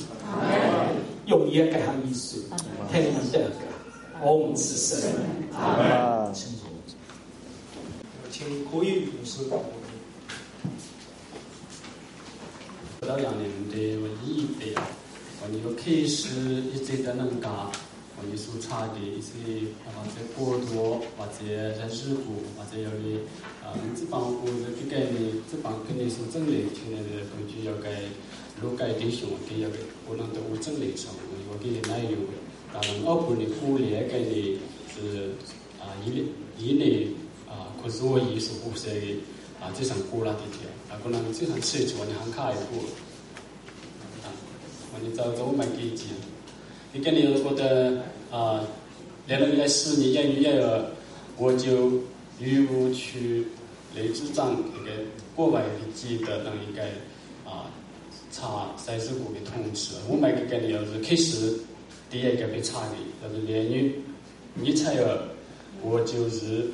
用也改下意思，听你的歌，我们是神啊，请国语牧师。到2年的我一辈，我有开始一直在能干，我有所差的一些或者过多或者人事故或者有的这帮我的这个呢，这帮跟你所整理现在的根据要该如该弟兄给要给不能都整理成我给内容，但我不能忽略给你是以内可是我艺术不是。这场过了的天，可能这场事情我们很开阔。你找我买给钱，你跟你我的连了来4年1我就义务去雷之长那个国外的记得让一个查赛事股的通知，我买给你要是开始第一个被查的，要是连你才有，我就是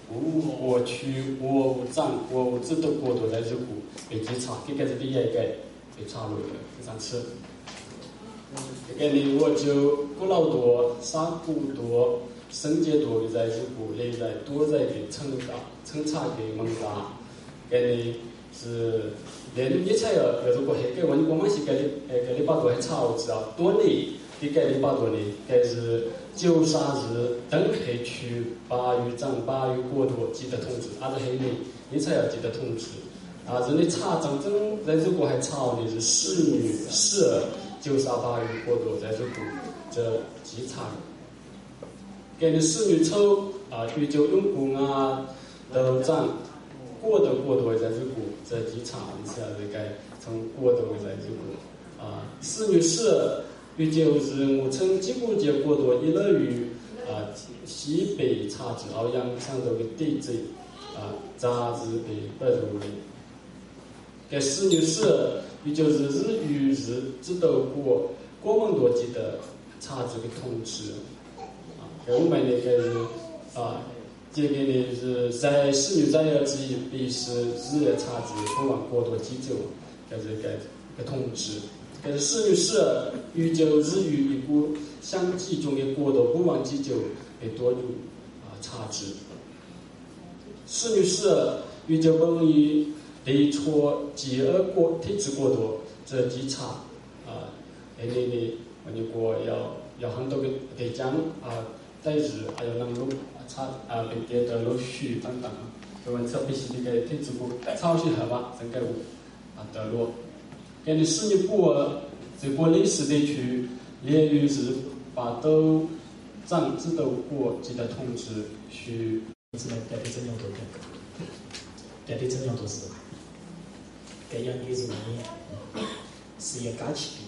我去我长我知道过多来日股被检查，这个是第一个被查了的非常吃。给你我就过老多、杀股多、升级多的在日股，内在多在的称查的蒙查，给你是连你才有，如果还给我们是给你把多还查我知道多呢，你给你把多呢，该是93日等黑区8月长8月过多记得通知，还是黑呢，你才要记得通知。是你查真正在日股还查的是4月12。938月过多在这股这几场，给你4月初宇宙用工都涨过多在这股这几场，你是要这个从过多在这股4月12宇宙是我称几股节过多一乐于西北差值奥阳上头的地震杂志的不如的，给4月12。也就是日语日知道过往多记的差值的通知我们那个是这个呢是在4月2日之一必是日的差值不往过多记住的这个通知，但是4月12日就日语一股相继中的过多不往记住的多入差值，4月12日就关于雷戳饥饿体质过多这几场你国要很多个地江在日还有能路本地的陆续等等，所以这必须这个体质过超许合吧，整个得落。给你4月过这个历史地区，连于是把都长知道过记得通知去。是来代表怎样多个？代表怎样多是？这样的是是一假期。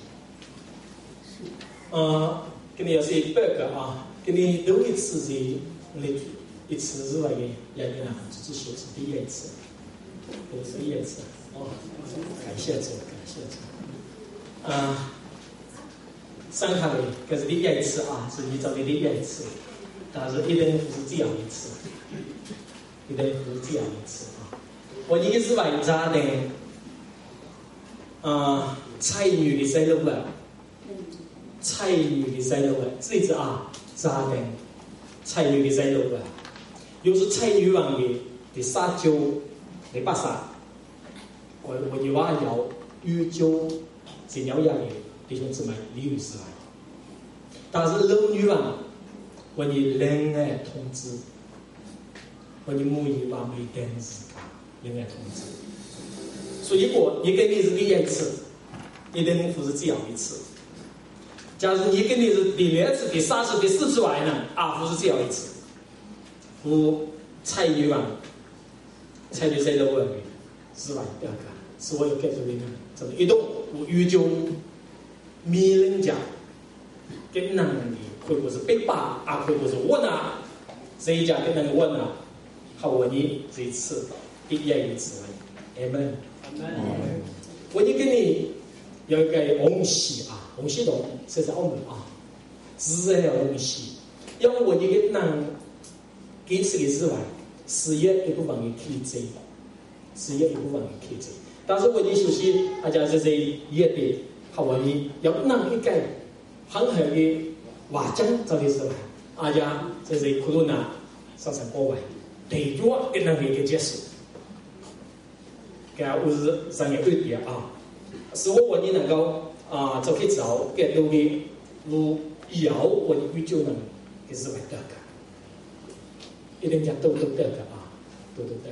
给你要是100个给你留一次的那一次之外的要你呢，只说是第一次，不是第一次感谢主，感谢主。上海的这是第一次是你找的第一次，但是一定不是这样一次，一定不是这样一次我一个是外家的。参与的在路了，参与的在路了，这是家庭参与的在路了，又是参与完的撒娇的巴萨，我有话要预就这样样的弟兄姊妹理由是来，但是老女王我的恋爱通知，我的母语话没电视恋爱通知。所以你跟你是第一次，一定不是这样一次。假如你跟你是第2次、第3次、第4次完呢，不是这样一次。我参与完，参与谁的问题是吧？不要看，是我有给出的呢。这么一动，我预就迷人家跟人的，会不会是被霸会不会是我呢？这一家跟人问呢，好我你这一次第一次，amen。我就跟你有一个红喜红喜洞，这是澳门自然红喜，要我就跟人给此个之外，事业一部分的体制，事业一部分的体制，但是我就熟悉家这些业的，好我你要让一个很好的话讲到底是吧？家这些苦多难上山过外，对着跟人一个结束。我是商业对比是我你能够就可以找给到的路有我你就能给是买得个，一定讲都得个都得个